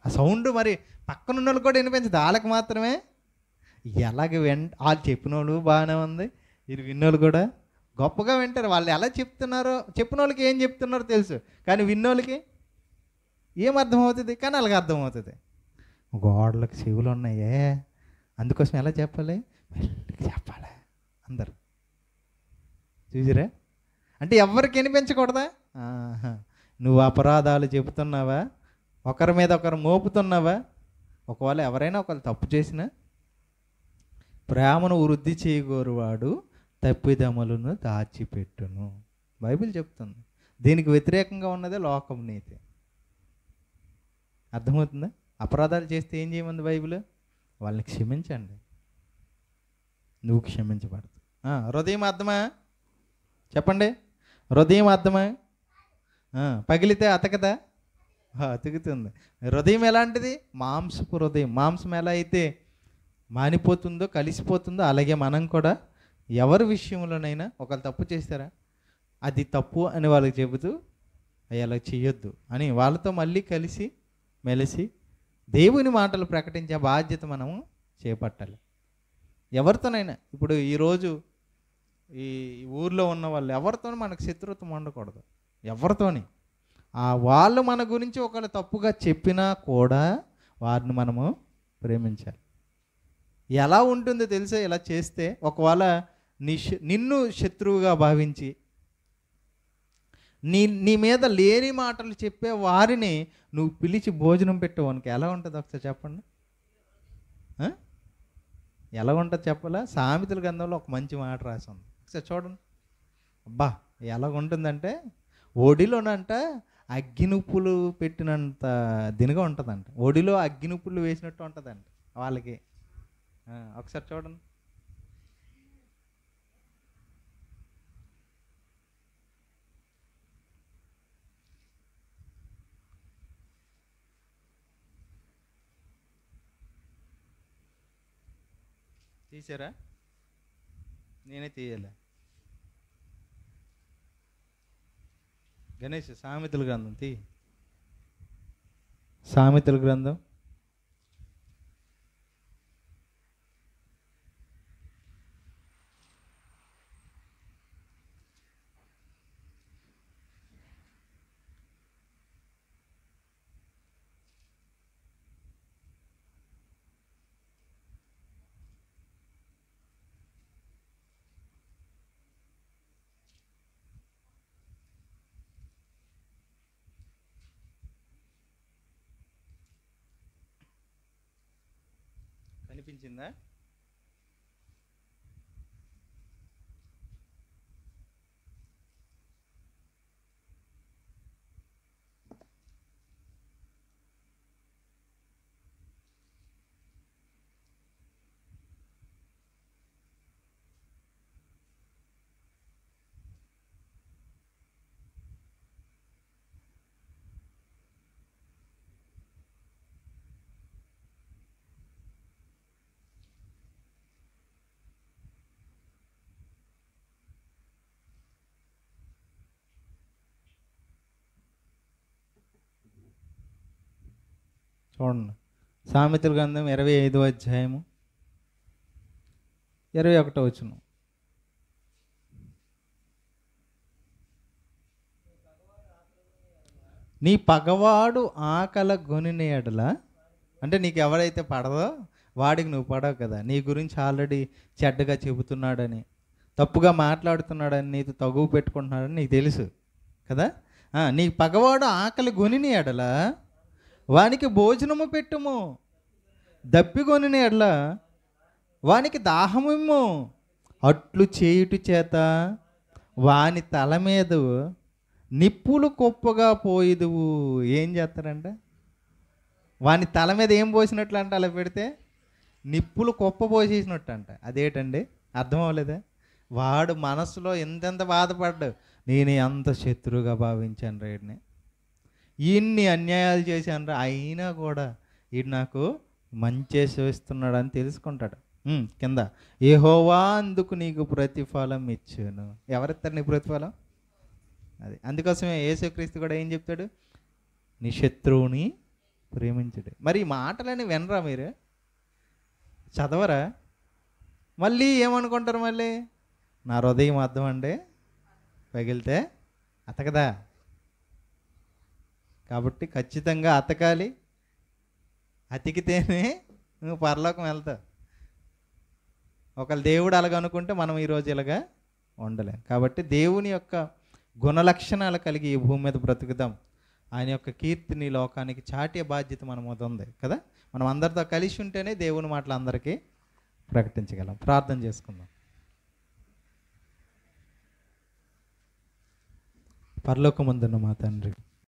ఆ సౌండ్ మరి పక్కనున్న వాళ్ళు కూడా వినిపించదు, వాళ్ళకి మాత్రమే. ఎలాగ వాళ్ళు చెప్పిన వాళ్ళు బాగానే ఉంది, ఇది విన్నోళ్ళు కూడా గొప్పగా వింటారు. వాళ్ళు ఎలా చెప్తున్నారో, చెప్పిన వాళ్ళకి ఏం చెప్తున్నారో తెలుసు, కానీ విన్నోళ్ళకి ఏం అర్థమవుతుంది? కానీ అలాగ అర్థమవుతుంది. గోడలకు చెవులు ఉన్నాయే, అందుకోసం ఎలా చెప్పాలి? మెల్లిగా చెప్పాలి అందరు. చూసిరా? అంటే ఎవరికి వినిపించకూడదా? నువ్వు అపరాధాలు చెబుతున్నావా? ఒకరి మీద ఒకరు మోపుతున్నావా? ఒకవేళ ఎవరైనా ఒకరు తప్పు చేసినా ప్రేమను వృద్ధి చేయగోరువాడు తప్పిదములను దాచిపెట్టును. బైబిల్ చెప్తుంది. దీనికి వ్యతిరేకంగా ఉన్నదే లోకం నీతి. అర్థమవుతుందా? అపరాధాలు చేస్తే ఏం చేయమంది బైబిల్? వాళ్ళని క్షమించండి, నువ్వు క్షమించబడదు. హృదయం అర్థమా? చెప్పండి. హృదయం అర్థమా? పగిలితే అతకదా? అతుకుతుంది. హృదయం ఎలాంటిది? మాంసపు హృదయం. మాంసం ఎలా అయితే మానిపోతుందో, కలిసిపోతుందో, అలాగే మనం కూడా ఎవరి విషయంలోనైనా ఒకళ్ళు తప్పు చేస్తారా, అది తప్పు అని వాళ్ళకి చెబుతూ అవి అలా చేయొద్దు అని వాళ్ళతో మళ్ళీ కలిసి మెలిసి దేవుని మాటలు ప్రకటించే బాధ్యత మనము చేపట్టాలి. ఎవరితోనైనా ఇప్పుడు ఈరోజు ఈ ఊర్లో ఉన్న వాళ్ళు ఎవరితోనూ మనకు శత్రుత్వం ఉండకూడదు. ఎవరితోని వాళ్ళు మన గురించి ఒకళ్ళు తప్పుగా చెప్పినా కూడా వారిని మనము ప్రేమించాలి. ఎలా ఉంటుందో తెలుసా? ఇలా చేస్తే ఒకవేళ నిన్ను శత్రువుగా భావించి నీ మీద లేని మాటలు చెప్పే వారిని నువ్వు పిలిచి భోజనం పెట్టేవానికి ఎలా ఉంటుంది ఒకసారి చెప్పండి. ఎలా ఉంటుంది చెప్పాలా? సామెతల గ్రంథంలో ఒక మంచి మాట రాసి ఉంది, ఒకసారి చూడండి. అబ్బా ఎలాగుంటుందంటే, ఒడిలోనంట అగ్గినుప్పులు పెట్టినంత దినుగా ఉంటుందంట. ఒడిలో అగ్గినుప్పులు వేసినట్టు ఉంటుందంట వాళ్ళకి. ఒకసారి చూడండి. తీసారా? నేనే తీయాలి. గణేష్ సామెతల గ్రంథం తీ. సామెతల గ్రంథం 'కనిపించిందా? చూడండి. సామెతల గ్రంథం 25వ అధ్యాయము 21వ వచనం. నీ పగవాడు ఆకల గొనిన ఎడల, అంటే నీకు ఎవరైతే పడదో వాడికి నువ్వు పడవు కదా. నీ గురించి ఆల్రెడీ చెడ్డగా చెబుతున్నాడని, తప్పుగా మాట్లాడుతున్నాడని, నీతో తగువ పెట్టుకుంటున్నాడని నీకు తెలుసు కదా. నీ పగవాడు ఆకలి గొనిన ఎడల వానికి భోజనము పెట్టుము, దప్పిగొనిన ఎడల వానికి దాహమిమ్ము. అట్లు చేయుట చేత వాని తల మీద నిప్పులు కుప్పగా పోయిదువు. ఏం చేస్తారంట? వాని తల మీద ఏం పోసినట్లు అంట? అలా పెడితే నిప్పులు కుప్ప పోసేసినట్టు అంట. అదేంటండి? అర్థం అవ్వలేదా? వాడు మనసులో ఎంతెంత బాధపడ్డాడు. నేను ఎంత శత్రువుగా భావించాను రేడిని, ఇన్ని అన్యాయాలు చేశాను రా, అయినా కూడా వీడు నాకు మంచి చేస్తున్నాడు అని తెలుసుకుంటాడు. కింద యెహోవా అందుకు నీకు ప్రతిఫలం ఇచ్చాను. ఎవరిస్తారు నీ ప్రతిఫలం? అది. అందుకోసమే యేసుక్రీస్తు కూడా ఏం చెప్తాడు? నీ శత్రువుని ప్రేమించుడు. మరి ఈ మాటలని వినరా మీరు? చదవరా? మళ్ళీ ఏమనుకుంటారు? మళ్ళీ నా హృదయం అర్థం అండి పగిలితే అతకదా. కాబట్టి ఖచ్చితంగా అతకాలి. అతికితేనే నువ్వు పరలోకం వెళ్తావు. ఒకవేళ దేవుడు అలాగ అనుకుంటే మనం ఈరోజు ఇలాగా ఉండలేం. కాబట్టి దేవుని యొక్క గుణలక్షణాలు కలిగి ఈ భూమి మీద బ్రతుకుదాం. ఆయన యొక్క కీర్తిని లోకానికి చాటే బాధ్యత మన మీద ఉంది కదా. మనం అందరితో కలిసి ఉంటేనే దేవుని మాటలు అందరికీ ప్రకటించగలం. ప్రార్థన చేసుకుందాం. పరలోకమందున్న మా తండ్రి,